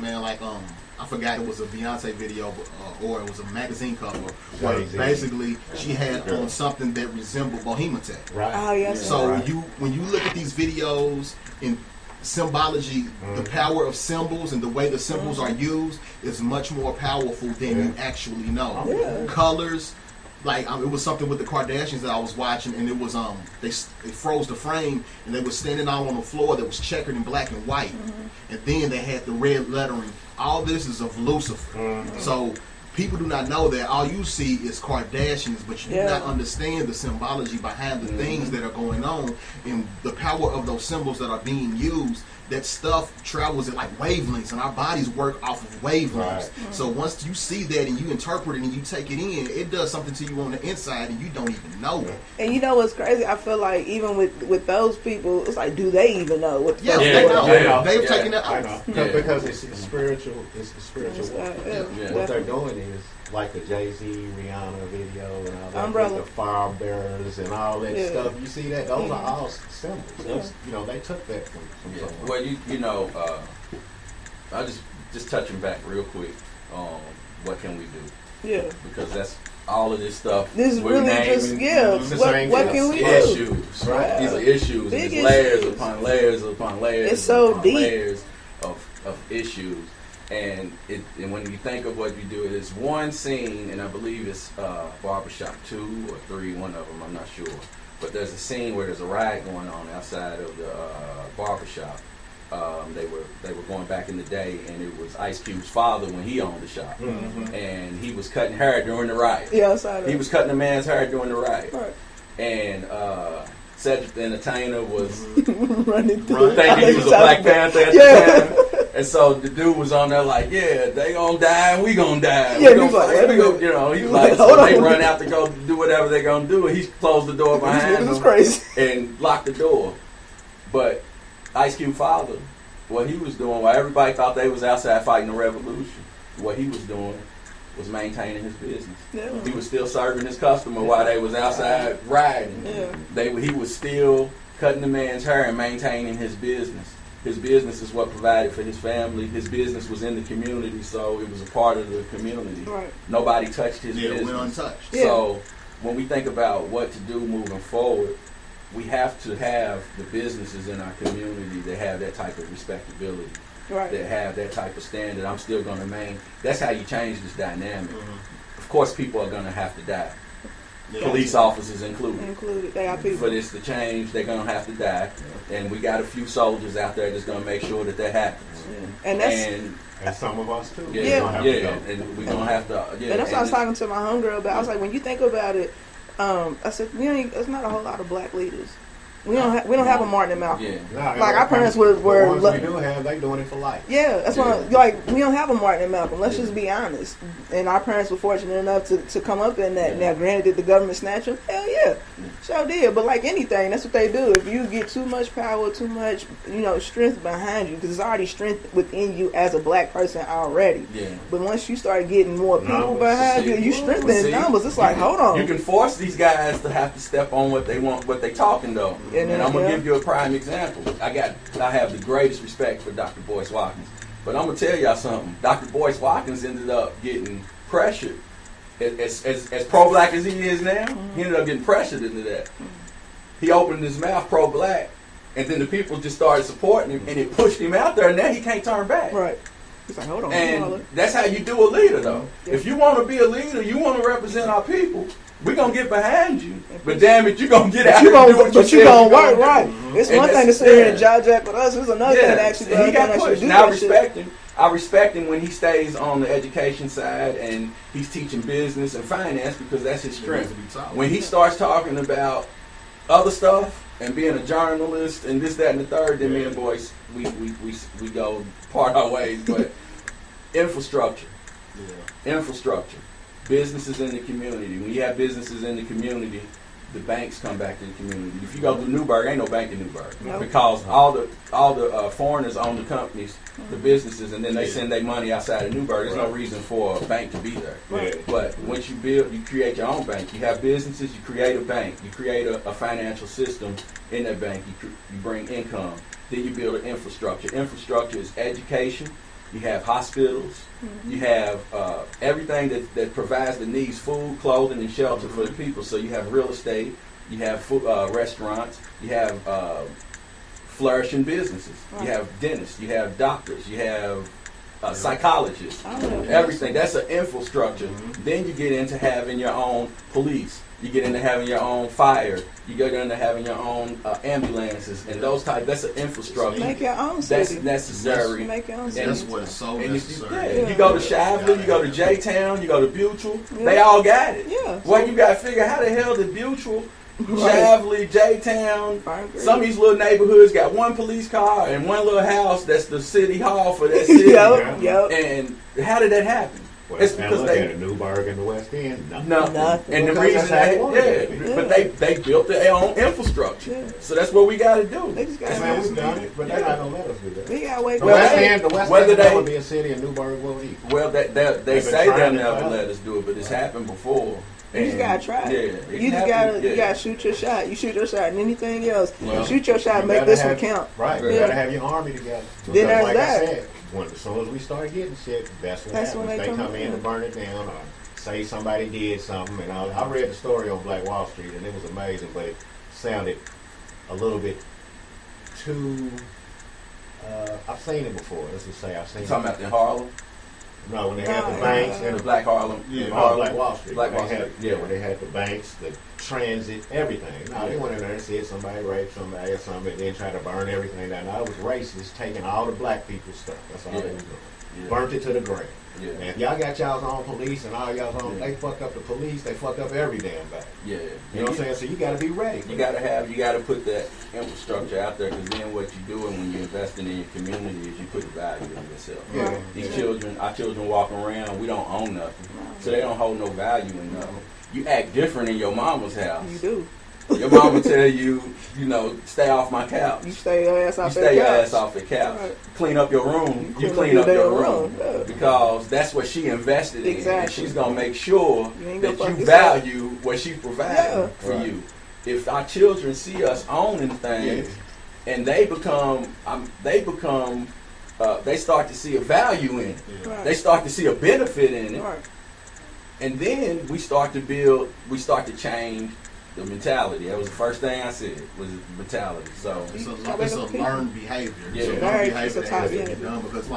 I forgot it was a Beyonce video, or it was a magazine cover, where basically she had on something that resembled Bohemian Tech. Right. Oh, yes. So when you look at these videos in symbology, the power of symbols and the way the symbols are used is much more powerful than you actually know. Yeah. Colors. Like it was something with the Kardashians that I was watching, and it was they froze the frame, and they were standing out on the floor that was checkered in black and white, and then they had the red lettering. All this is of Lucifer. So people do not know that. All you see is Kardashians, but you do not understand the symbology behind the things that are going on and the power of those symbols that are being used. That stuff travels at like wavelengths, and our bodies work off of wavelengths. Right. So once you see that and you interpret it and you take it in, it does something to you on the inside, and you don't even know it. And you know what's crazy? I feel like even with those people, it's like, do they even know what the fuck they know. Yeah. They've taken it I off. know. Because it's spiritual. It's the spiritual work. What they're doing is like the Jay-Z, Rihanna video and all that. Umbrella. With the fire bearers and all that stuff. You see that? Those are all symbols. Those, they took that from somewhere. Well, you know, I just touching back real quick on what can we do? Yeah. Because that's all of this stuff. This is really just what can we do? Issues, right? These are issues. Big and it's layers issues. upon layers upon layers. It's so upon deep. Layers of issues. And when you think of what you do, it's one scene, and I believe it's Barbershop 2 or 3, one of them, I'm not sure. But there's a scene where there's a riot going on outside of the barbershop. They were going back in the day, and it was Ice Cube's father when he owned the shop, and he was cutting hair during the riot. Yeah, I saw that. He was cutting a man's hair during the riot, right. And Cedric the Entertainer was running through, thinking he was a Black Panther at the time, and so the dude was on there like, yeah, they gonna die and we gonna die. Yeah, we gonna fight. He's like, so they run out to go do whatever they're gonna do, and he closed the door behind them crazy. and locked the door. But Ice Cube father, what he was doing, while everybody thought they was outside fighting the revolution, what he was doing was maintaining his business. Yeah. He was still serving his customer while they was outside riding. Yeah. He was still cutting the man's hair and maintaining his business. His business is what provided for his family. His business was in the community, so it was a part of the community. Right. Nobody touched his business. It went untouched. So when we think about what to do moving forward, we have to have the businesses in our community that have that type of respectability, that have that type of standard. I'm still going to maintain. That's how you change this dynamic. Of course, people are going to have to die. Police officers included. They are people. For this to change, they're going to have to die. And we got a few soldiers out there that's going to make sure that happens. And some of us too. And we're going to have to. And that's what I was talking to my homegirl about. I was like, when you think about it, I said, there's not a whole lot of black leaders. We don't have a Martin and Malcolm. Yeah. Like our parents were the ones we do have, they doing it for life. Yeah, that's why. Like we don't have a Martin and Malcolm. Let's just be honest. And our parents were fortunate enough to come up in that. Now, granted, did the government snatch them? Hell yeah, sure did. But like anything, that's what they do. If you get too much power, too much, strength behind you, because there's already strength within you as a black person already. Yeah. But once you start getting more people behind you, you strengthen numbers. It's like, hold on. You can force these guys to have to step on what they want, what they talking though. And I'm gonna give you a prime example. I have the greatest respect for Dr. Boyce Watkins, but I'm gonna tell y'all something. Dr. Boyce Watkins ended up getting pressured. As pro-black as he is now, he ended up getting pressured into that. He opened his mouth pro-black, and then the people just started supporting him, and it pushed him out there. And now he can't turn back. Right. He's like, hold on. And that's how you do a leader, though. If you want to be a leader, you want to represent our people. We're going to get behind you. But damn it, you're going to get out and do what you But you're going to work, right. It's one thing to sit here and jack with us. It's another thing to actually he got pushed. Now I respect him when he stays on the education side and he's teaching business and finance because that's his strength. When he starts talking about other stuff and being a journalist and this, that, and the third, then me and Boyce, we go part our ways. But infrastructure. businesses in the community. When you have businesses in the community, the banks come back to the community. If you go to Newburgh, ain't no bank in Newburgh Nope. because all the foreigners own the companies, the businesses, and then they send their money outside of Newburgh. There's no reason for a bank to be there. Yeah. But once you create your own bank. You have businesses, you create a bank, you create a financial system in that bank. You bring income. Then you build an infrastructure. Infrastructure is education. You have hospitals. You have everything that provides the needs: food, clothing, and shelter for the people. So you have real estate. You have food, restaurants. You have flourishing businesses. You have dentists. You have doctors. You have psychologists. Everything. That's an infrastructure. Then you get into having your own police. You get into having your own fire. You get into having your own ambulances and those types. That's an infrastructure. Make your own That's city. necessary. Make your own city. That's what is so And necessary. you go to Shively, you go to J-Town, you go to Butchell. They all got it. Yeah. Well, you got to figure how the hell did Butchell, Shively, J-Town, some of these little neighborhoods got one police car and one little house that's the city hall for that city. Yep. And how did that happen? Well, It's now because look they at it, Newburgh and the West End. Nothing. nothing. And the Because reason that's how it was. but they built their own infrastructure. Yeah. So that's what we got to do. They just That's got how we've done it, but they're not gonna let us do that. we gotta wait. The Well, West hey, End, whether will they- never be a city, and Newburgh won't either. Well, they been say trying they'll to never fight. let us do it, but it's happened before. You just And, gotta try. Yeah, You just gotta shoot your shot. You shoot your shot, and anything else, Well, shoot your shot. You Make gotta this one have- count. Right, you Yeah. gotta have your army together. Then Because there's like that. I said, as soon as we start getting shit, that's what That's happens. when they They come come in in. and burn it down, or say somebody did something. And I read the story on Black Wall Street, and it was amazing, but it sounded a little bit too. I've seen it before. Let's just say I've seen You it. talking about in Harlem? No, when they had the banks In and the Black Harlem? Yeah, Harlem. Black Wall Street. Black When Wall they had, Street, yeah. when they had the banks, the transit, everything. No, they went in there and said somebody raped somebody or something, and then tried to burn everything down. No, it was racist, taking all the black people's stuff. That's all Yeah. they was doing. Yeah. Burnt it to the ground. Yeah. And if y'all got y'all's own police and all y'all's own, Yeah. they fucked up the police, they fucked up every damn thing. Yeah. You know what I'm saying? So you gotta be ready. You gotta put that infrastructure out there, because then what you're doing when you're investing in your community is you put the value in yourself. Yeah. These children, our children walking around, we don't own nothing, so they don't hold no value in nothing. You act different in your mama's house. You do. Your mama tell you, stay off my couch. You stay your ass You off stay that your couch. ass off the couch. Right. Clean up your room. You clean clean up up your your damn room. room, yeah. Because that's what she invested in. And Exactly. she's going to make sure You ain't that gonna you fuck yourself. value what she provided Yeah. for Right. you. If our children see us owning things, and they start to see a value in it. Right. They start to see a benefit in it. Right. And then we start to change the mentality. That was the first thing I said, was mentality. So It's a learned behavior. Yeah. It's a Very- learned it's behavior a that type, has to yeah. be done because,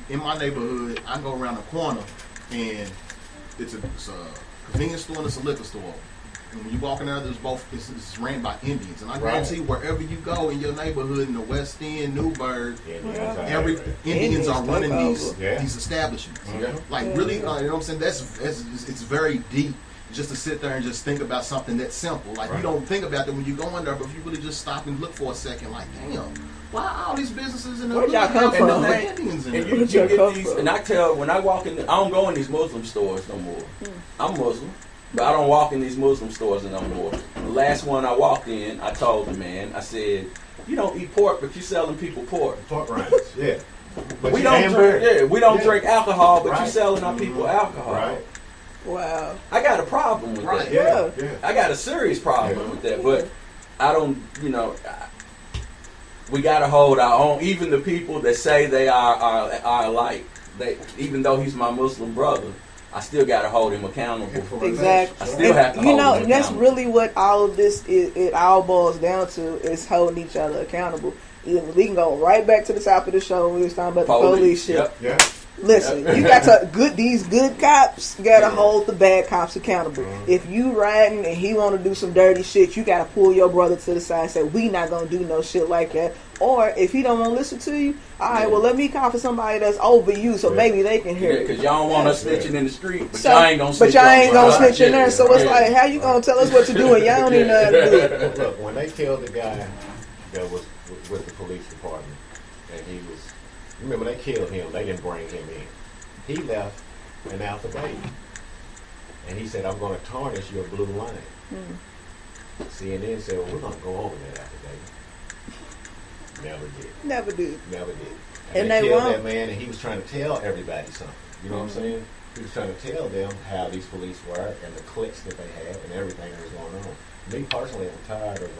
in my neighborhood, I go around the corner and it's a convenience store and it's a liquor store. And when you walk in there, it's ran by Indians. And I guarantee wherever you go in your neighborhood, in the West End, Newburgh, every Indians are running these establishments. Yeah. Really, you know what I'm saying? It's very deep. Just to sit there and just think about something that's simple. You don't think about that when you go in there, but if you really just stop and look for a second, damn, why all these businesses in the Where'd y'all come have from? no Indians in And there? you get these, and I tell when I walk in, I don't go in these Muslim stores no more. I'm Muslim, but I don't walk in these Muslim stores no more. The last one I walked in, I told the man, I said, "You don't eat pork, but you selling people pork. Pork rinds, yeah. But we you don't damn drink, right. we don't Yeah. drink alcohol, but you Right. selling our people alcohol. Right. Wow. I got a problem with that. Yeah. Yeah. I got a serious problem with that, but I don't, we got to hold our own. Even the people that say they are alike, even though he's my Muslim brother, I still got to hold him accountable. Exactly. I still have to hold him And that's accountable. really what all of this it all boils down to, is holding each other accountable. We can go right back to the top of the show when we was talking about the police shit. Yep. Yeah. Listen, Yep. you got to these good cops gotta Yeah. hold the bad cops accountable. If you riding and he want to do some dirty shit, you gotta pull your brother to the side and say, we not gonna do no shit like that. Or if he don't want to listen to you, all right, well let me call for somebody that's over you, so maybe they can hear it. Because y'all don't want us snitching in the street, but So- y'all ain't gonna snitch. But y'all ain't on gonna us. snitch in there, so it's Yeah. like, how you gonna tell us what to do and y'all don't even know how to do it? Look, when they killed the guy that was with the police department, and he was, remember they killed him, they didn't bring him in. He left, and out the baby. And he said, I'm going to tarnish your blue line. CNN said, well, we're going to go over that affidavit. Never did. Never did. Never did. And they they killed won't. that man, and he was trying to tell everybody something. You know what I'm saying? He was trying to tell them how these police were and the cliques that they had and everything that was going on. Me personally, I'm tired of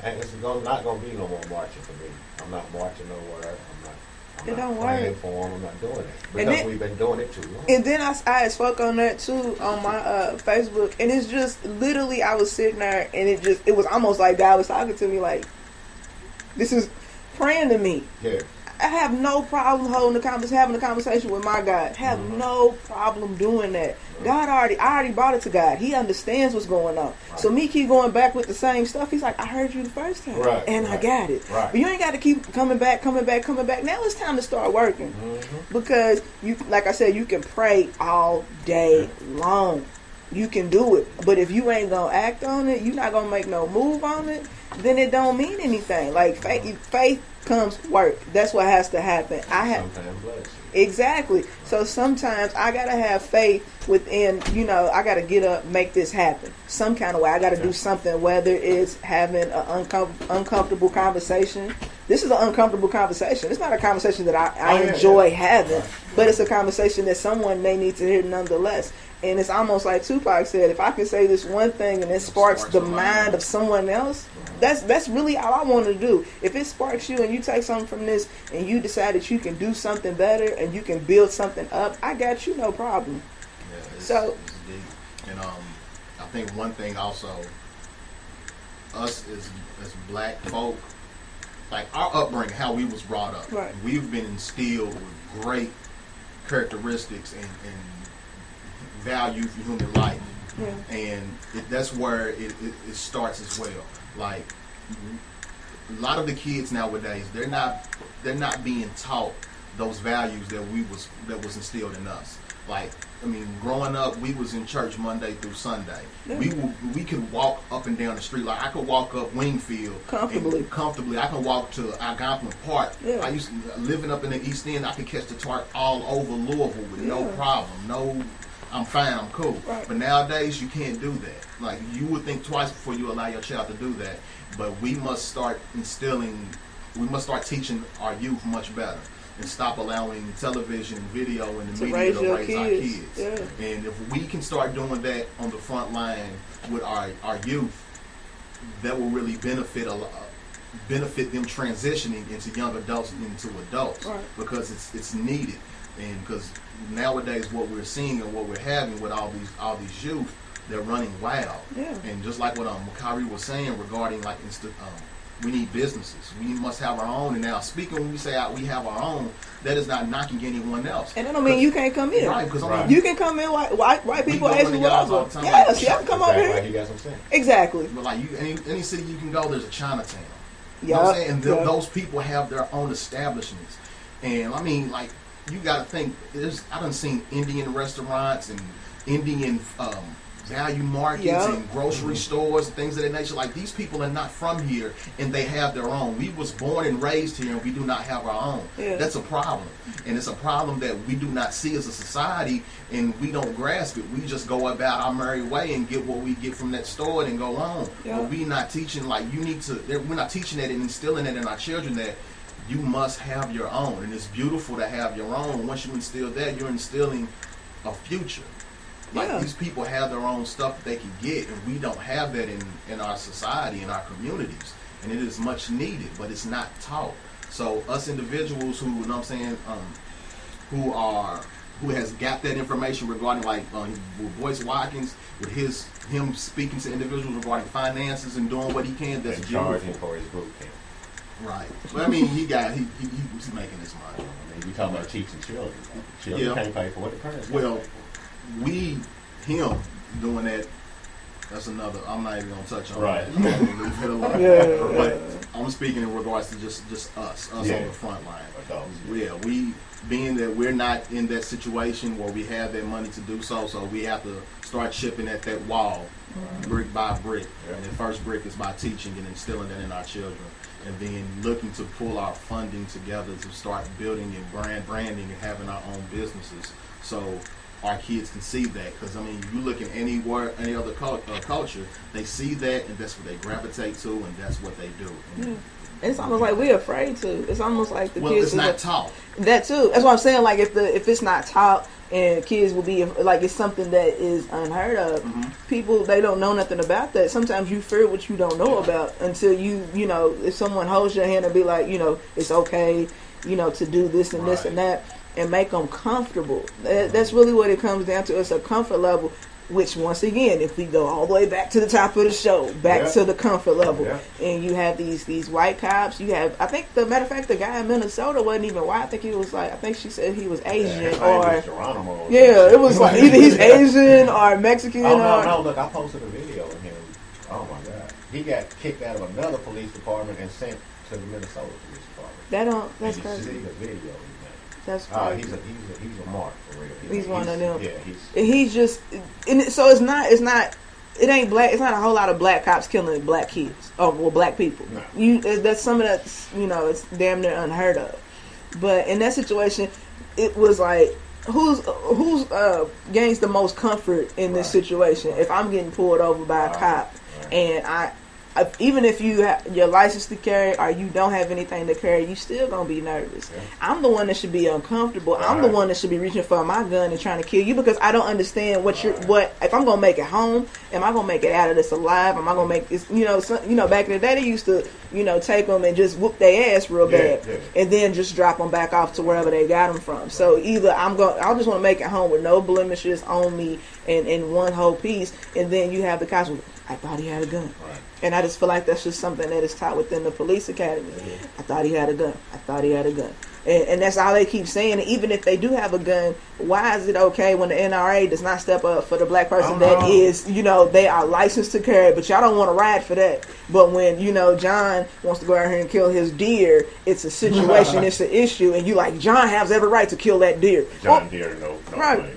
it's not going to be no more marching for me. I'm not marching nowhere. I'm It not don't praying work. for them. I'm not doing it. And Because then- we've been doing it too long. And then I had spoke on that too on my Facebook, and it's just literally I was sitting there, and it was almost like God was talking to me, like, this is praying to me. Yeah. I have no problem having a conversation with my God. Have no problem doing that. I already brought it to God. He understands what's going on. Right. So me keep going back with the same stuff. He's like, I heard you the first time, Right, and I right, got it. right. But you ain't got to keep coming back. Now it's time to start working because you, like I said, you can pray all day long. You can do it, but if you ain't gonna act on it, you're not gonna make no move on it. Then it don't mean anything. Like faith comes work. That's what has to happen. Sometimes bloodshed. Exactly. So sometimes I gotta have faith within. I gotta get up, make this happen some kind of way. I gotta do something. Whether it's having an uncomfortable conversation. This is an uncomfortable conversation. It's not a conversation that I enjoy having, but it's a conversation that someone may need to hear nonetheless. And it's almost like Tupac said, if I can say this one thing and it sparks the mind of someone else, that's really all I want to do. If it sparks you and you take something from this and you decide that you can do something better and you can build something up, I got you, no problem. Yeah, it's deep. And I think one thing also, us as black folk, like our upbringing, how we was brought up, Right. we've been instilled with great characteristics and value for human life. Yeah. And that's where it starts as well. Like a lot of the kids nowadays, they're not being taught those values that was instilled in us. Like, I mean, growing up, we was in church Monday through Sunday. Yeah. We could walk up and down the street. Like I could walk up Wingfield comfortably. I can walk to Algonquin Park. Yeah. I used to, living up in the East End, I could catch the TARP all over Louisville with no problem. I'm fine, I'm cool. Right. But nowadays, you can't do that. Like, you would think twice before you allow your child to do that. But we must start teaching our youth much better and stop allowing television and video and the media to raise our kids. Yeah. And if we can start doing that on the front line with our youth, that will really benefit them transitioning into young adults and into adults. Right. Because it's needed. And because nowadays what we're seeing and what we're having with all these youth, they're running wild. Yeah. And just like what Khari was saying regarding like we need businesses. We must have our own. And now speaking when we say we have our own, that is not knocking anyone else. And that don't mean you can't come in. Right, because Right. You can come in like white people go ask into me what I jobs all do. the time, Yes, like, y'all can come over Exactly like here. you guys were saying. Exactly. But like any city you can go, there's a Chinatown. You know what I'm saying? And those people have their own establishments. And I mean, like, you got to think, I done seen Indian restaurants and Indian value markets and grocery stores and things of that nature. Like, these people are not from here and they have their own. We was born and raised here and we do not have our own. Yeah. That's a problem. And it's a problem that we do not see as a society and we don't grasp it. We just go about our merry way and get what we get from that store and go on. Yeah. But we not teaching, like, we're not teaching that and instilling it in our children that you must have your own. And it's beautiful to have your own. Once you instill that, you're instilling a future. Like, these people have their own stuff that they can get, and we don't have that in our society, in our communities. And it is much needed, but it's not taught. So us individuals who, you know what I'm saying, who has got that information regarding, like, with Boyce Watkins, with him speaking to individuals regarding finances and doing what he can, that's And beautiful. charging for his boot camp. Right. But I mean, he's making his money. I mean, you talking about teaching children. Children can't pay for it. The parents can't Well, pay him doing that, that's another, I'm not even going to touch on Right. that. Leave it alone. Yeah. But I'm speaking in regards to just us on Yeah. the front line. Adults. Yeah, we, being that we're not in that situation where we have that money to do so we have to start chipping at that wall, brick by brick. Yeah. And the first brick is by teaching and instilling that in our children. And then looking to pull our funding together to start building and branding and having our own businesses. So our kids can see that. Because, I mean, you look in any other culture, they see that, and that's what they gravitate to, and that's what they do. And it's almost like we're afraid to. It's almost like the kids. It's not taught. That too. That's what I'm saying. Like if it's not taught, and kids will be like it's something that is unheard of. People, they don't know nothing about that. Sometimes you fear what you don't know about until you know, if someone holds your hand and be like, you know, it's okay, you know, to do this and this and that, and make them comfortable. That's really what it comes down to. It's a comfort level. Which, once again, if we go all the way back to the top of the show, back to the comfort level, and you have these white cops, you have, I think, the matter of fact, the guy in Minnesota wasn't even white. I think he was like, I think she said he was Asian it was like either he's Asian or Mexican. No, look, I posted a video of him. Oh my God, he got kicked out of another police department and sent to the Minnesota police department. That's crazy. See the video. That's crazy. He's a mark for real. He's one of them. Yeah, he's just, and so it's not. It ain't black. It's not a whole lot of black cops killing black kids or black people. No. That's some of that. You know, it's damn near unheard of. But in that situation, it was like, who's gains the most comfort in this situation? If I'm getting pulled over by a cop, and even if you have your license to carry or you don't have anything to carry, you still gonna be nervous. I'm the one that should be uncomfortable. I'm the one that should be reaching for my gun and trying to kill you because I don't understand what if I'm gonna make it home. Am I gonna make it out of this alive? Am I gonna make this? You know, back in the day they used to, you know, take them and just whoop their ass real bad, and then just drop them back off to wherever they got them from. So either I just want to make it home with no blemishes on me and in one whole piece, and then you have the cops. I thought he had a gun. And I just feel like that's just something that is taught within the police academy. I thought he had a gun. I thought he had a gun. And that's all they keep saying. And even if they do have a gun, why is it okay when the NRA does not step up for the black person that is, you know, they are licensed to carry, but y'all don't want to ride for that. But when, you know, John wants to go out here and kill his deer, it's a situation, it's an issue, and you like, John has every right to kill that deer. John Deere, no right.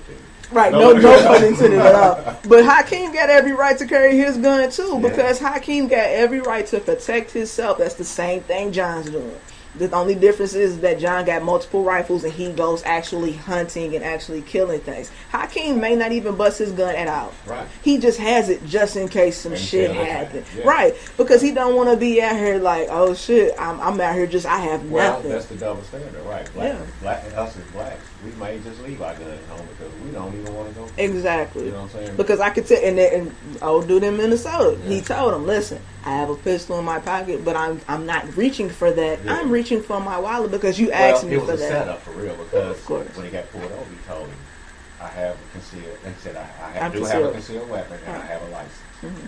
Right, no pun intended at all. But Hakeem got every right to carry his gun too, because Hakeem got every right to protect himself. That's the same thing John's doing. The only difference is that John got multiple rifles and he goes actually hunting and actually killing things. Hakeem may not even bust his gun at all. Right. He just has it just in case some shit happens. Right. Because he don't want to be out here like, oh shit, I'm out here just, I have nothing. Well, that's the double standard, right? Black us as blacks, we may just leave our gun at home because we don't even want to go. Exactly. You know what I'm saying? Because I could tell, and old dude in Minnesota, he told him, listen, I have a pistol in my pocket, but I'm not reaching for that. I'm reaching for my wallet because you asked me for that. It was a setup for real because when he got pulled over, he told him, I have a concealed, he said, I do have a concealed weapon and I have a license. Mm-hmm.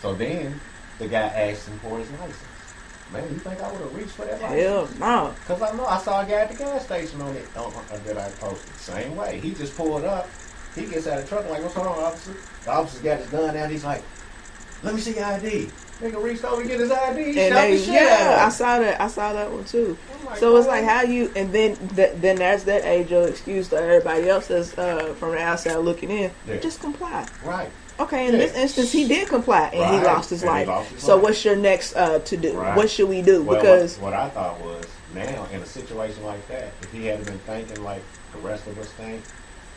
So then the guy asked him for his license. Man, you think I would have reached for that license? Hell no. Because I know I saw a guy at the gas station on it that I posted. Same way. He just pulled up. He gets out of the truck like, what's wrong, officer? The officer's got his gun out. He's like, let me see your ID. Nigga reached over to get his ID. He shot the shit out. I saw that one too. So it's like how you, and then there's that age-old excuse to everybody else that's from the outside looking in. Just comply. Right. Okay, in this instance, he did comply and he lost his life. So what's your next to do? Right. What should we do? Well, because what I thought was, now in a situation like that, if he hadn't been thinking like the rest of us think,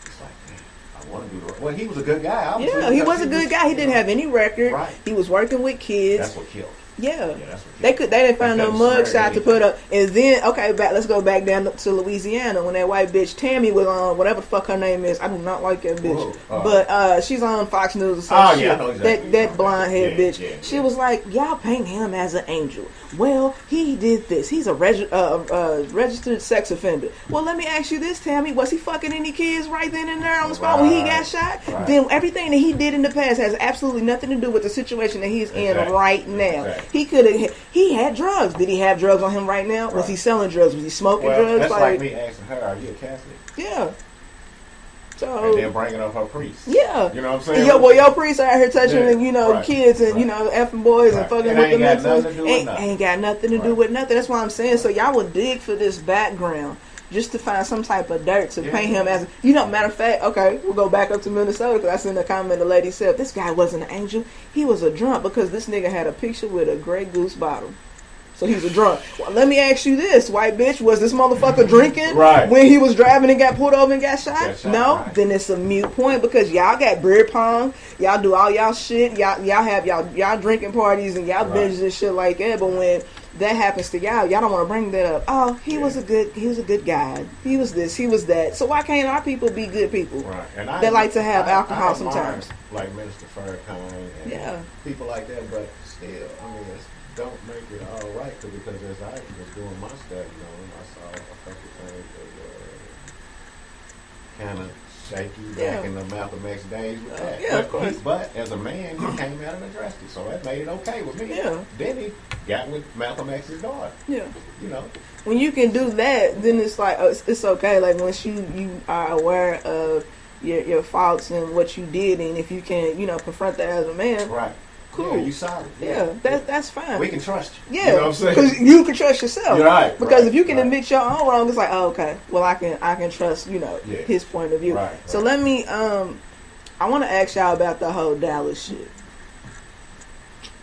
it's like, man, I want to do the right. Well, he was a good guy. Obviously, yeah, he was a good guy. He didn't have any record. Right. He was working with kids. That's what killed. Yeah, that's what they didn't find no mugshot to put up. And then let's go back down to Louisiana when that white bitch Tammy was on whatever the fuck her name is. I do not like that bitch, but she's on Fox News or some shit. Exactly. That blonde head bitch. She was like, y'all paint him as an angel. Well, he did this. He's a registered sex offender. Well, let me ask you this, Tammy. Was he fucking any kids right then and there on the spot when he got shot? Right. Then everything that he did in the past has absolutely nothing to do with the situation that he's in right now. Exactly. He had drugs. Did he have drugs on him right now? Right. Was he selling drugs? Was he smoking drugs? That's like me asking her, are you a Catholic? Yeah. So, and then bringing up her priest. Yeah. You know what I'm saying? Yeah, well, your priest out here touching, kids and, effing boys and fucking with the mentors. Ain't got nothing to do with nothing. That's what I'm saying. So y'all would dig for this background just to find some type of dirt to paint him as, matter of fact, okay, we'll go back up to Minnesota because I seen a comment the lady said, this guy wasn't an angel. He was a drunk because this nigga had a picture with a Grey Goose bottle. So he's a drunk. Well, let me ask you this, white bitch. Was this motherfucker drinking Right. when he was driving and got pulled over and got shot? Got shot, No? right. Then it's a mute point because y'all got beer pong. Y'all do all y'all shit. Y'all have y'all drinking parties and y'all Right. binges and shit like that. But when that happens to y'all don't want to bring that up. Oh, he was a good guy. He was this, he was that. So why can't our people be good people? Right. And They like to have alcohol I sometimes. Like Minister Farrakhan and Yeah. people like that, but still, I mean, don't make it all right because as I was doing my study on him, I saw a couple things that kind of shaky back in the Malcolm X days with that. Yeah, of course. But as a man, he came out and addressed it, so that made it okay with me. Yeah. Then he got with Malcolm X's daughter. Yeah. You know. When you can do that, then it's like it's okay. Like once you are aware of your faults and what you did, and if you can confront that as a man, Right. cool. Yeah, you solid. Yeah, that's fine. We can trust you. Yeah, You know what I'm saying? because you can trust yourself. You're right. Because right, if you can right. admit your own wrong, it's like, oh, okay, well I can trust his point of view. Right, So right. let me I want to ask y'all about the whole Dallas shit.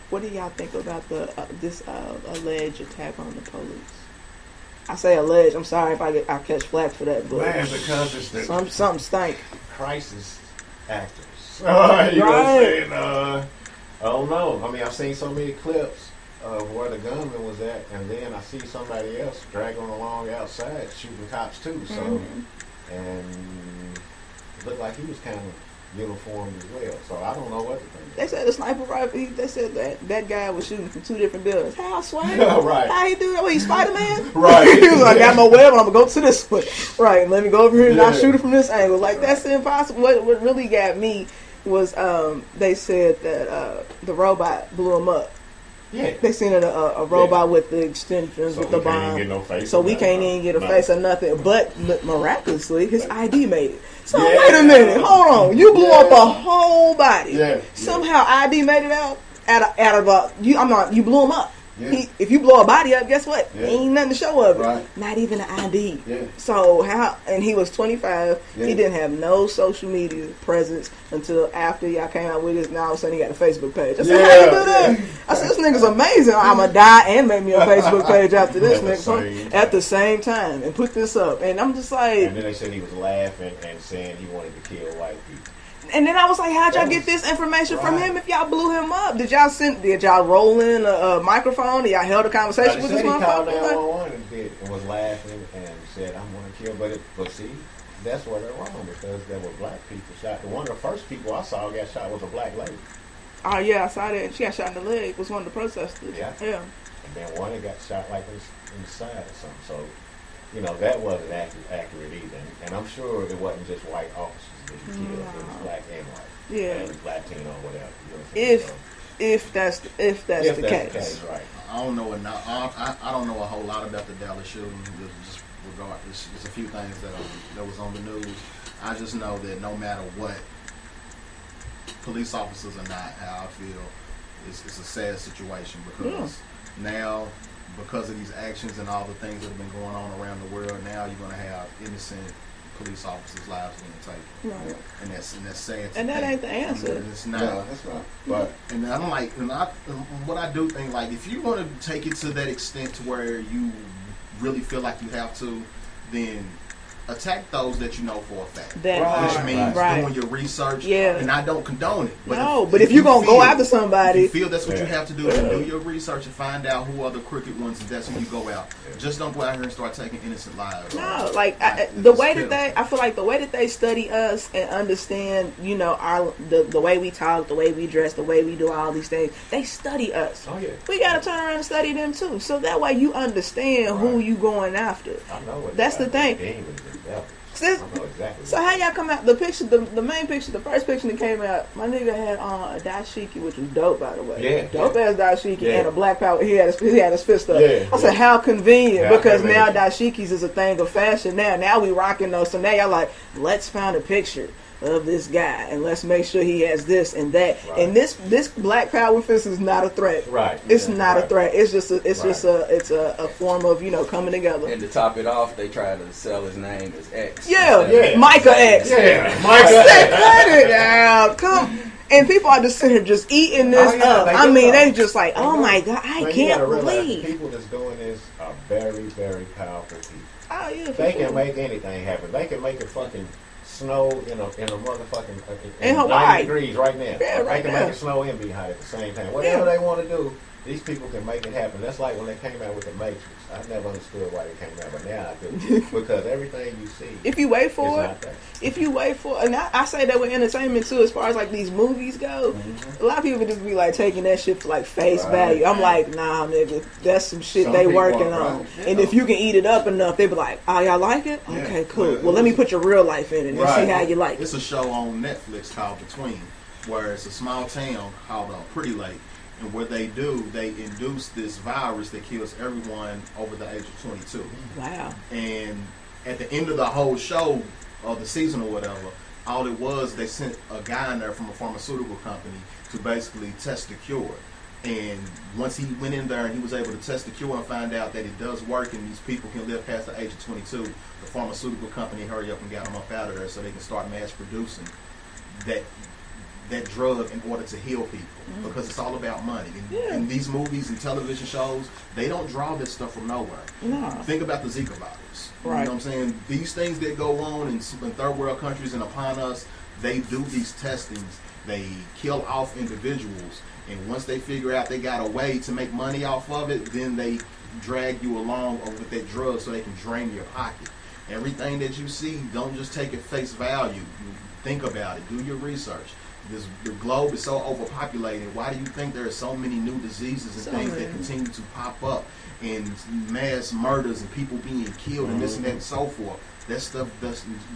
What do y'all think about this alleged attack on the police? I say alleged. I'm sorry if I catch flack for that, but Man, because it's the something stank. crisis actors. You know what I'm Right. saying? I don't know. I mean, I've seen so many clips of where the gunman was at, and then I see somebody else dragging along outside shooting cops too. So, and it looked like he was kind of uniformed as well. So I don't know what to think. They said the sniper rifle. They said that guy was shooting from 2 different buildings. How swag? Right. How he do that? What, he Spider-Man? Right. He was like, I got my web, and I'm gonna go to this one. Right. Let me go over here and not Yeah. shoot it from this angle. Like that's impossible. What really got me was they said that the robot blew him up. Yeah. They seen a robot with the extensions So with the we can't bomb. even get no face So or we nothing, can't huh? even get a No. face or nothing. But miraculously, his ID made it. So Yeah. wait a minute, hold on. You blew up Yeah. a whole body. Yeah. Somehow ID made it out of you blew him up. Yeah. If you blow a body up, guess what? Yeah. Ain't nothing to show of it. Right. Not even an ID. Yeah. So and he was 25. Yeah. He didn't have no social media presence until after y'all came out with this. Now all of a sudden he got a Facebook page. I said, Yeah. how you do that? I said, this nigga's amazing. I'ma die and make me a Facebook page after this At the nigga same at the same time and put this up. And I'm just like, And then they said he was laughing and saying he wanted to kill white people. and then I was like, how'd y'all That get was- this information from right. him if y'all blew him up? Did y'all roll in a microphone? Did y'all held a conversation with They this said he called motherfucker? 911 and was laughing and said, I'm going to kill. But see, that's where they're wrong because there were black people shot. One of the first people I saw got shot was a black lady. Oh yeah, I saw that. She got shot in the leg. Was one of the protesters. Yeah. Yeah. And then one that got shot like in the side or something. So, that wasn't accurate either. And I'm sure it wasn't just white officers that he killed. It was black and white. Yeah. And Latino or whatever. You know what I'm saying? If that's if the that's case. right. I don't know enough. I don't know a whole lot about the Dallas shooting. Just regardless, there's a few things that was on the news. I just know that no matter what, police officers are not how I feel. It's a sad situation because now, because of these actions and all the things that have been going on around the world, now you're going to have innocent police officers' lives being taken. Right. And that's sad. And that ain't the answer. It's not. No, that's right. But And I'm like, what I do think, like, if you want to take it to that extent to where you really feel like you have to, then attack those that you know for a fact. Which means doing your research. Yeah. And I don't condone it. But if you're going to go after somebody. If you feel that's what you have to do, then do your research and find out who are the crooked ones, and that's who you go out. Just don't go out here and start taking innocent lives. No, like the way that I feel like the way that they study us and understand, the way we talk, the way we dress, the way we do all these things, they study us. oh yeah, We gotta turn around and study them too, so that way you understand who you going after. I know what That's the thing. Demons and devils. Sis- I know exactly. So how y'all come out? The picture, the main picture, the first picture that came out, my nigga had on a dashiki, which was dope, by the way. Yeah. Dope ass dashiki Yeah. and a black power. He had his fist up. Yeah, I said, how convenient, How because now convenient. dashikis is a thing of fashion. Now we rocking those. So now y'all like, let's find a picture of this guy and let's make sure he has this and that. Right. And this black power fist is not a threat. Right. It's Yeah, not a right. threat. It's just Right. a form of coming together. And to top it off, they try to sell his name as X. Yeah, instead of- Micah X. Yeah, I said, cut it out. Come. And people are just sitting here just eating this up. I mean, they just like, oh my God, I can't believe. The people that's doing this are very, very powerful people. Oh yeah, They can make anything happen. They can make it fucking snow in a motherfucking in 90 Hawaii degrees right now. Yeah, right they can now. make it snow and be hot at the same time. Whatever they want to do, these people can make it happen. That's like when they came out with the Matrix. I never understood why they came out, but now I do. Because everything you see, if you wait for is it, not there. if you wait for it, and I say that with entertainment too, as far as like these movies go, a lot of people just be like taking that shit for like face value. I'm like, nah, nigga, that's some shit Some they people working are on. right. And if you can eat it up enough, they be like, oh, y'all like it? Yeah. Okay, cool. Well, Well, let me put your real life in it and see how you like it. It's a show on Netflix called Between, where it's a small town called Pretty Lake, and what they do, they induce this virus that kills everyone over the age of 22. Wow. And at the end of the whole show, or the season or whatever, all it was, they sent a guy in there from a pharmaceutical company to basically test the cure. And once he went in there and he was able to test the cure and find out that it does work and these people can live past the age of 22, the pharmaceutical company hurry up and got them up out of there so they can start mass producing that drug in order to heal people, because it's all about money. And these movies and television shows, they don't draw this stuff from nowhere. No. Think about the Zika virus. Right. You know what I'm saying? These things that go on in third world countries and upon us, they do these testings. They kill off individuals, and once they figure out they got a way to make money off of it, then they drag you along with that drug so they can drain your pocket. Everything that you see, don't just take it face value. Think about it. Do your research. The globe is so overpopulated. Why do you think there are so many new diseases and things that continue to pop up, and mass murders and people being killed and this and that and so forth? That stuff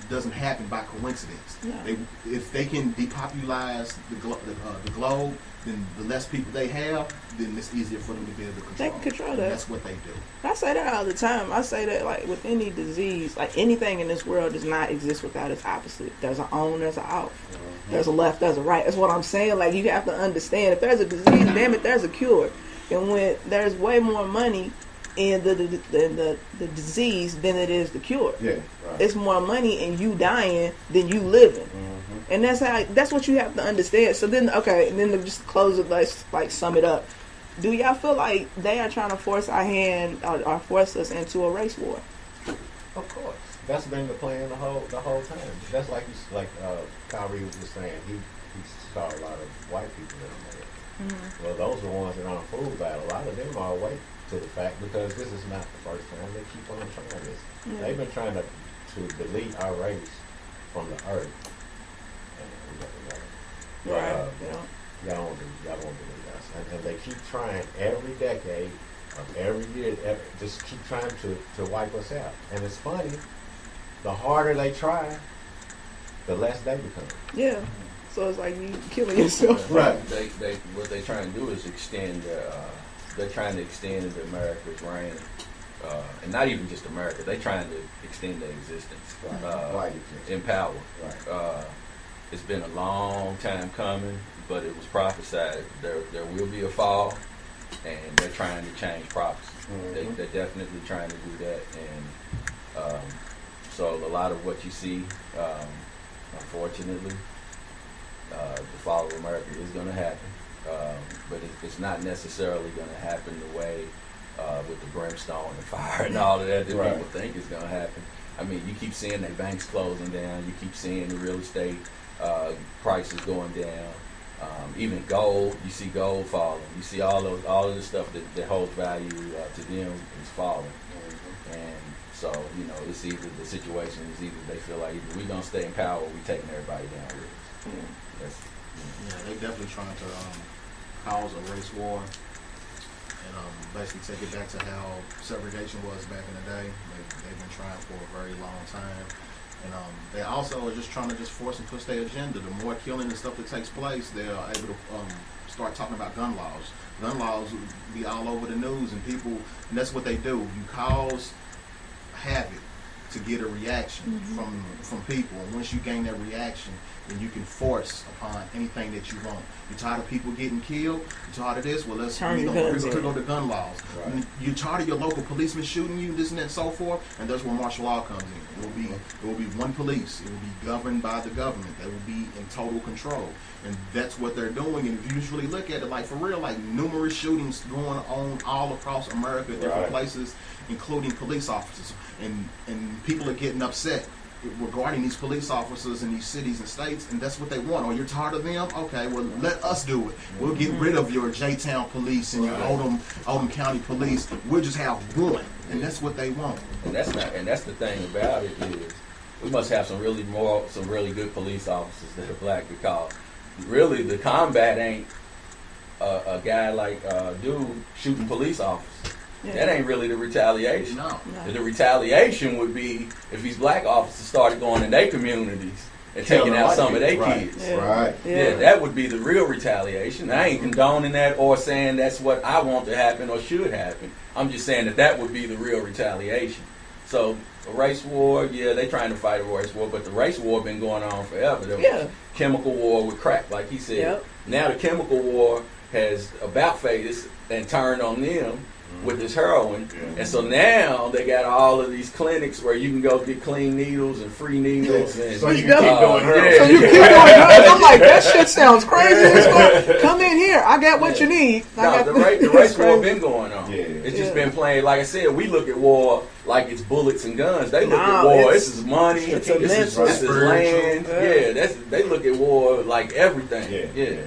doesn't happen by coincidence. No. If they can depopulize the globe, then the less people they have, then it's easier for them to be able to control. They can control that. And that's what they do. I say that all the time. I say that like with any disease, like anything in this world does not exist without its opposite. There's an on, there's an out. There's a left, there's a right. That's what I'm saying. Like you have to understand, if there's a disease, damn it, there's a cure. And when there's way more money in the disease than it is the cure. Yeah, right. It's more money in you dying than you living. And that's what you have to understand. So then, okay, and then to just close it, like sum it up. Do y'all feel like they are trying to force our hand or force us into a race war? Of course. That's been the plan the whole time. That's like Khari was just saying. He saw a lot of white people in America. Well, those are the ones that aren't fooled by it. A lot of them are awake to the fact, because this is not the first time they keep on trying this. They've been trying to delete our race from the earth. Right. Y'all won't believe us. And they keep trying every decade of every year, just keep trying to wipe us out. And it's funny, the harder they try, the less they become. Yeah. So it's like you killing yourself. Right. They what they trying to do is extend they're trying to extend America's reign, and not even just America. They're trying to extend their existence in power. Right. It's been a long time coming, but it was prophesied there will be a fall, and they're trying to change prophecy. They're definitely trying to do that, and so a lot of what you see, unfortunately, the fall of America is going to happen, but it's not necessarily going to happen the way with the brimstone and fire and all of that people think is going to happen. I mean, you keep seeing their banks closing down. You keep seeing the real estate prices going down. Even gold, you see gold falling. You see all of the stuff that holds value to them is falling. And so, it's either the situation is either they feel like either we're going to stay in power or we're taking everybody down with us. Yeah, they definitely trying to cause a race war and basically take it back to how segregation was back in the day. They've been trying for a very long time. And they also are just trying to force and push their agenda. The more killing and stuff that takes place, they are able to start talking about gun laws. Gun laws will be all over the news, and that's what they do. You cause havoc to get a reaction from people. And once you gain that reaction, and you can force upon anything that you want. You're tired of people getting killed? You're tired of this? Well, let's Turn your we're guns going to in. go to gun laws. Right. You're tired of your local policeman shooting you, this and that and so forth, and that's where martial law comes in. It will be one police. It will be governed by the government. They will be in total control. And that's what they're doing. And if you usually look at it, like for real, like numerous shootings going on all across America, different Right. places, including police officers. And people are getting upset regarding these police officers in these cities and states, and that's what they want. Oh, you're tired of them? Okay, well, let us do it. We'll get rid of your J-Town police and your Oldham County police. We'll just have one, and that's what they want. And that's the thing about it is we must have some really good police officers that are black, because really the combat ain't a guy like dude shooting police officers. Yeah. That ain't really the retaliation. No. The retaliation would be if these black officers started going in their communities and taking out some of their kids. Yeah. Right. Yeah, that would be the real retaliation. I ain't condoning that or saying that's what I want to happen or should happen. I'm just saying that would be the real retaliation. So a race war, yeah, they trying to fight a race war, but the race war been going on forever. There was chemical war with crack, like he said. Yep. Now the chemical war has about faded and turned on them with this heroin. And so now they got all of these clinics where you can go get clean needles and free needles. And, So you can keep doing heroin. So you keep doing drugs. I'm like, that shit sounds crazy as fuck. Come in here. I got what you need. The race war been going on. Yeah. It's just been playing. Like I said, we look at war like it's bullets and guns. They look at No, war. it's- This is money. it's This a is mental. land. Yeah. They look at war like everything. Yeah.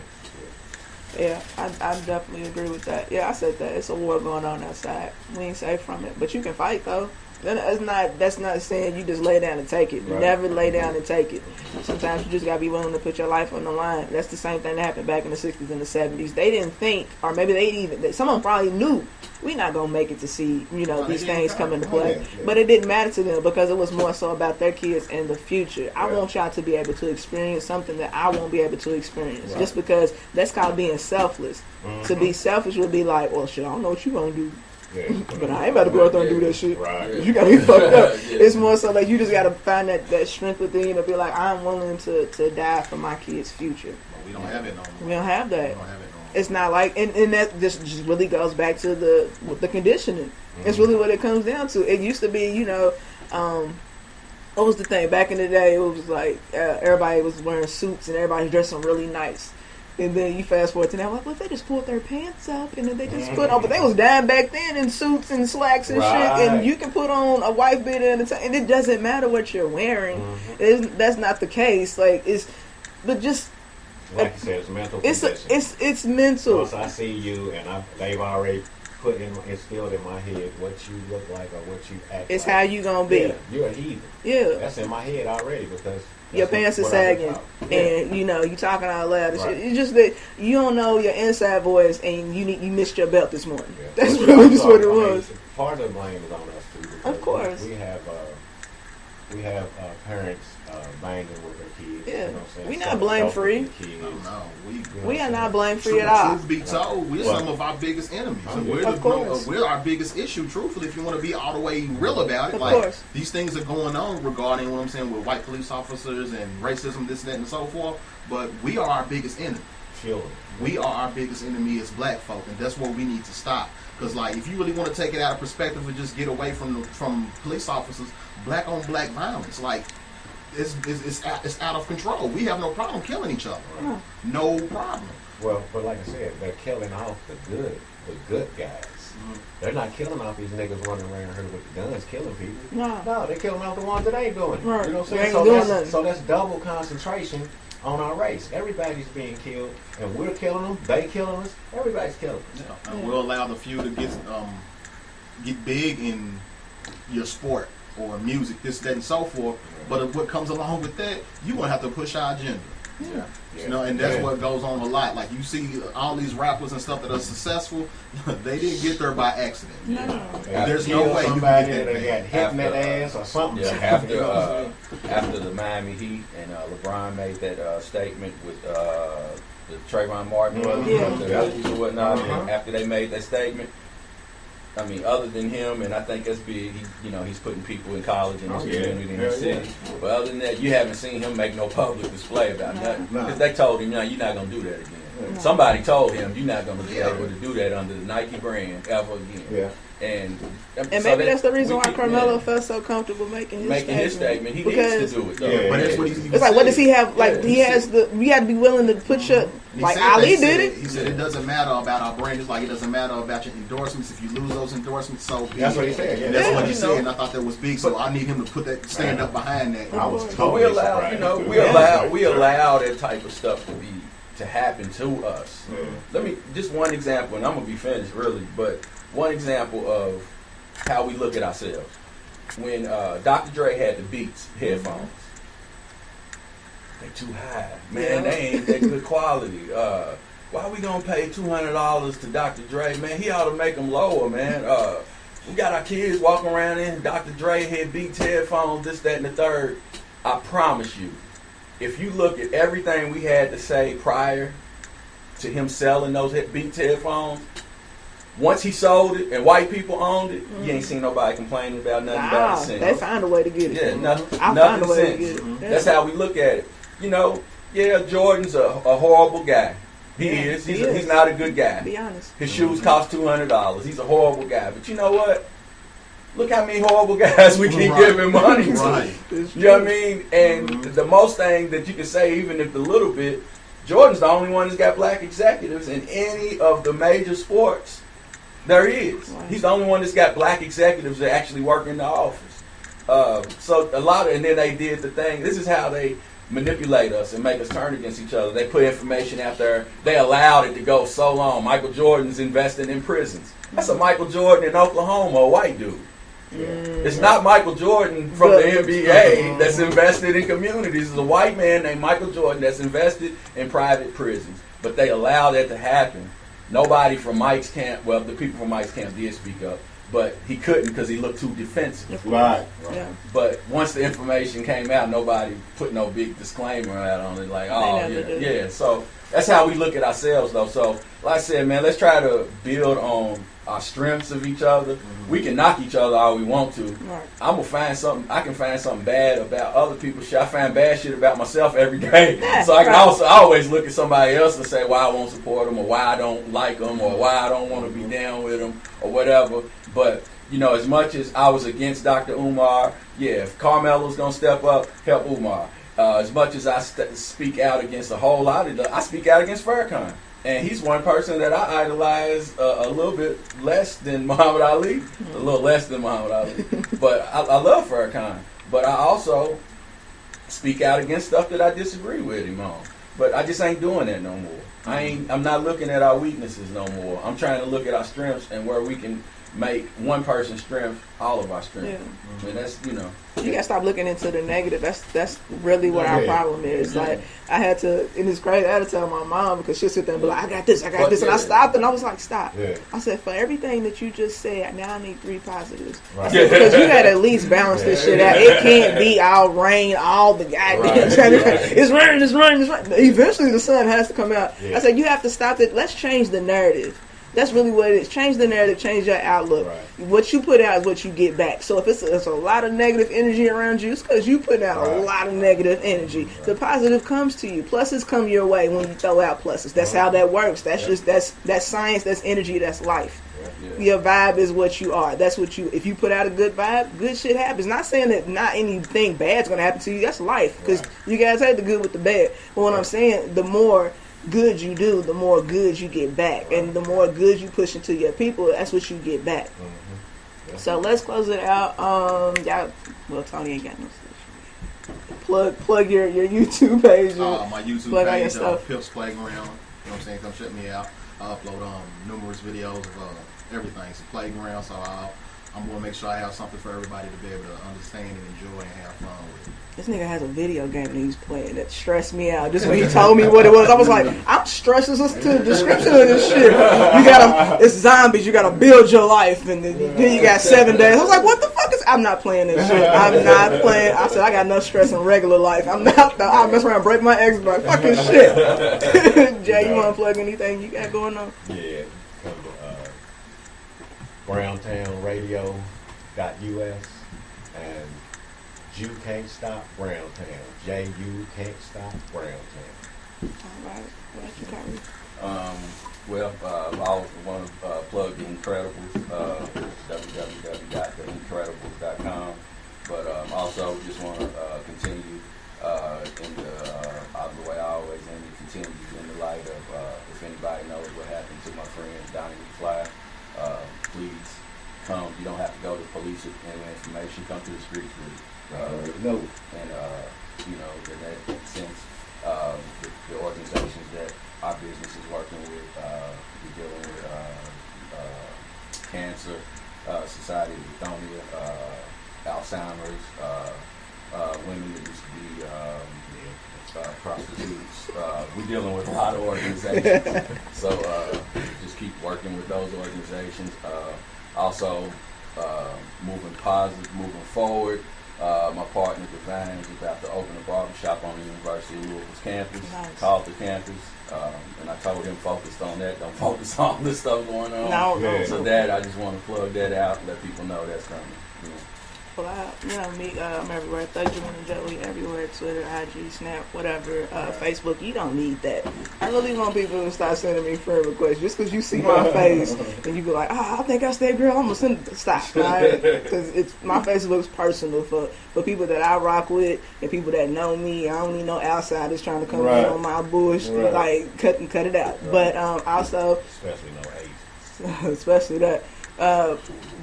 Yeah, I definitely agree with that. Yeah, I said that. It's a war going on outside. We ain't safe from it. But you can fight, though. That's not saying you just lay down and take it. You Right. never lay down and take it. Sometimes you just got to be willing to put your life on the line. That's the same thing that happened back in the 60s and the 70s. They didn't think, or maybe some of them probably knew, we're not going to make it to see, these things come into play. Yeah. But it didn't matter to them because it was more so about their kids and the future. I want y'all to be able to experience something that I won't be able to experience. Right. Just because that's called being selfless. To be selfish would be like, well, shit, I don't know what you going to do. Yeah. But I ain't about to go out there and do that shit. Right. You got to be fucked up. Yeah. It's more so like you just got to find that strength within you to be like, I'm willing to die for my kids' future. But we don't have it no more. We don't have that. We don't have it no more. It's not like, and that just really goes back to the conditioning. It's really what it comes down to. It used to be, what was the thing? Back in the day, it was like everybody was wearing suits and everybody dressing really nice. And then you fast forward to now, like, well, if they just pulled their pants up and then they just put on, but they was dying back then in suits and slacks and Right. shit, and you can put on a wife beater and it doesn't matter what you're wearing. That's not the case. Like but just Like you said, it's mental it's condition. it's mental. Once I see you and they've already instilled in my head what you look like or what you act It's like. how you gonna be. Yeah, you're a heathen. Yeah. That's in my head already because Your pants are what I've been sagging, taught. and you talking out loud. And Right. shit. It's just that you don't know your inside voice, and you missed your belt this morning. Yeah. That's But really just also, what it I mean, was. Part of the blame is on us too. because Of course. we have parents banging with their kids. Yeah. You know what I'm saying? We not Some blame-free. adults with their kids. No, You know We what are I'm not saying? blame free at all. Truth be told, we're Well, some of our biggest enemies. Oh, And yeah. Of course. we're our biggest issue, truthfully, if you want to be all the way real about it. Of Like, course. these things are going on regarding what I'm saying with white police officers and racism, this, that, and so forth. But we are our biggest enemy. Children. We are our biggest enemy as black folk, and that's what we need to stop. Because, like, if you really want to take it out of perspective and just get away from police officers, black on black violence, like, it's out of control. We have no problem killing each other. No problem. Well, but like I said, they're killing off the good guys. They're not killing off these niggas running around here with the guns killing people. No, they're killing off the ones that ain't doing it. Right. You know what I'm They saying? ain't doing nothing. So that's double concentration on our race. Everybody's being killed, and we're killing them. They killing us. Everybody's killing us. Yeah. And we'll allow the few to get big in your sport or music, this, that, and so forth. But what comes along with that, you're going to have to push our agenda. Yeah. And that's what goes on a lot. Like, you see all these rappers and stuff that are successful, they didn't get there by accident. There's no way you can somebody get that that got bad. hit in that ass or something. Yeah, You know what I'm saying? after the Miami Heat and LeBron made that statement with the Trayvon Martin brothers, Yeah. the Hokies or whatnot, Uh-huh. and after they made that statement, I mean, other than him, and I think that's big. He's putting people in college in his community in the city. But other than that, you haven't seen him make no public display about nothing because they told him, you're not gonna do that again. Somebody told him you're not gonna be able to do that under the Nike brand ever again. Yeah. And so maybe that's the reason why Carmelo felt so comfortable making his statement. He needs to do it though. But that's what it's like, what does he have? Like he has you got to be willing to put your like Ali did it. He said it doesn't matter about our brand, just like it doesn't matter about your endorsements. If you lose those endorsements, so be that's what he said. That's what he said, and I thought that was big. So I need him to stand up behind that. I was But totally we allow that type of stuff to happen to us. Let me just one example, and I'm gonna be finished really, but one example of how we look at ourselves. When Dr. Dre had the Beats headphones, they too high, man. They ain't that good quality. Why we gonna pay $200 to Dr. Dre, man? He ought to make them lower, man. We got our kids walking around in Dr. Dre had Beats headphones, this, that, and the third. I promise you, if you look at everything we had to say prior to him selling those Beats headphones, once he sold it and white people owned it, you ain't seen nobody complaining about nothing about it since. They find a way to get it. Yeah, nothing find a way since. to get it. Yeah. That's how we look at it. Jordan's a horrible guy. He is. He's not a good guy. Be honest. His shoes cost $200. He's a horrible guy. But you know what? Look how many horrible guys we keep giving money to. Right. You know what I mean? And the most thing that you can say, even if a little bit, Jordan's the only one that's got black executives in any of the major sports. There he is. Right. He's the only one that's got black executives that actually work in the office. So a lot of, and then they did the thing. This is how they manipulate us and make us turn against each other. They put information out there. They allowed it to go so long. Michael Jordan's investing in prisons. That's a Michael Jordan in Oklahoma, a white dude. It's not Michael Jordan from the NBA that's invested in communities. It's a white man named Michael Jordan that's invested in private prisons. But they allow that to happen. Nobody from Mike's camp, well, the people from Mike's camp did speak up, but he couldn't because he looked too defensive. Right. Yeah. But once the information came out, nobody put no big disclaimer out on it, like, oh, yeah. So that's how we look at ourselves, though. So, like I said, man, let's try to build on our strengths of each other. We can knock each other all we want to. Right. I'm gonna find something. I can find something bad about other people's shit. I find bad shit about myself every day. So I can I always look at somebody else and say why I won't support them, or why I don't like them, or why I don't want to be down with them, or whatever. But as much as I was against Dr. Umar, if Carmelo's gonna step up, help Umar. As much as I speak out against a whole lot of I speak out against Farrakhan. And he's one person that I idolize a little bit less than Muhammad Ali, a little less than Muhammad Ali. But I love Farrakhan. But I also speak out against stuff that I disagree with him on. But I just ain't doing that no more. I'm not looking at our weaknesses no more. I'm trying to look at our strengths and where we can make one person's strength all of our strength. Yeah. And that's you gotta stop looking into the negative. That's really what our problem is. Like I had to, and it's crazy. I had to tell my mom because she'll sit there and be like, I got this, and I stopped and I was like, stop. Yeah. I said, for everything that you just said, now I need 3 positives. Right. I said, because you gotta at least balance this shit out. It can't be all rain all the goddamn time. It's raining. Eventually the sun has to come out. I said, you have to stop it. Let's change the narrative. That's really what it is. Change the narrative, change your outlook. Right. What you put out is what you get back. So if it's a lot of negative energy around you, it's because you put out a lot of negative energy. Right. The positive comes to you. Pluses come your way when you throw out pluses. That's how that works. That's just that's science, that's energy, that's life. Your vibe is what you are. That's what if you put out a good vibe, good shit happens. Not saying that not anything bad's gonna happen to you. That's life. Because you gotta take the good with the bad. But what I'm saying, the more good you do, the more good you get back, and the more good you push into your people, that's what you get back. So let's close it out. Tony ain't got no plug your YouTube page. My YouTube page, Pip's Playground. You know what I'm saying? Come check me out. I upload numerous videos of everything. It's a playground, so I'm going to make sure I have something for everybody to be able to understand and enjoy and have fun with. This nigga has a video game that he's playing that stressed me out. Just when he told me what it was, I was like, I'm stressed to the description of this shit. It's zombies. You gotta build your life, and then you got 7 days. I was like, what the fuck is? I'm not playing this shit. I'm not playing. I said I got enough stress in regular life. I'll mess around, and break my Xbox. Fucking shit. Jay, you wanna plug anything you got going on? Yeah. browntownradio.us, and Jew Can't Stop Browntown. J-U Can't Stop Browntown. All right. What you Khari? I want to plug The Incredibles, www.theincredibles.com. But also just want to continue out of the way I always aim to continue in the light of if anybody knows what happened to my friend Donnie McFly, please come. You don't have to go to police information. Come to the streets with No. and in that sense, the organizations that our business is working with, we're dealing with cancer, Society of Lithonia, Alzheimer's, women that used to be prostitutes. We're dealing with a lot of organizations, so just keep working with those organizations. Also, moving positive, moving forward. My partner Divine is about to open a barbershop on the University of Louisville's campus, called the campus, and I told him focused on that, don't focus on all this stuff going on. No. So that I just want to plug that out and let people know that's coming. Well, me, I'm everywhere. Thuggerman and Joey everywhere. Twitter, IG, Snap, whatever. Facebook, you don't need that. I really want people to start sending me friend requests. Just because you see my face and you be like, I think that's that girl, I'm going to send it. Stop. Because my Facebook's personal for people that I rock with and people that know me. I don't need no outsiders trying to come in on my bush. Like, cut it out. But also... Especially no age. Especially that.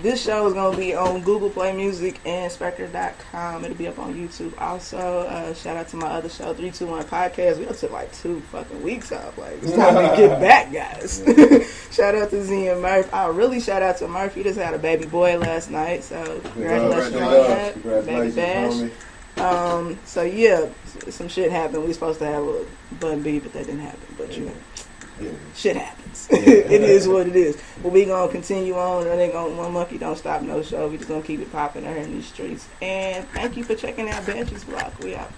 This show is going to be on Google Play Music and Spectre.com. It'll be up on YouTube. Also, shout out to my other show, 321 Podcast. We took like 2 fucking weeks off. Like, it's time to get back, guys. Shout out to Z and Murph. I really shout out to Murph. He just had a baby boy last night. So, congratulations on that. Baby Bash. So, yeah, some shit happened. We were supposed to have a Bun B, but that didn't happen. But, shit happens. It is what it is. But we gonna continue on. I think on One Monkey Don't Stop No Show. We just gonna keep it popping out here in these streets. And thank you for checking out Banshee's Block. We out.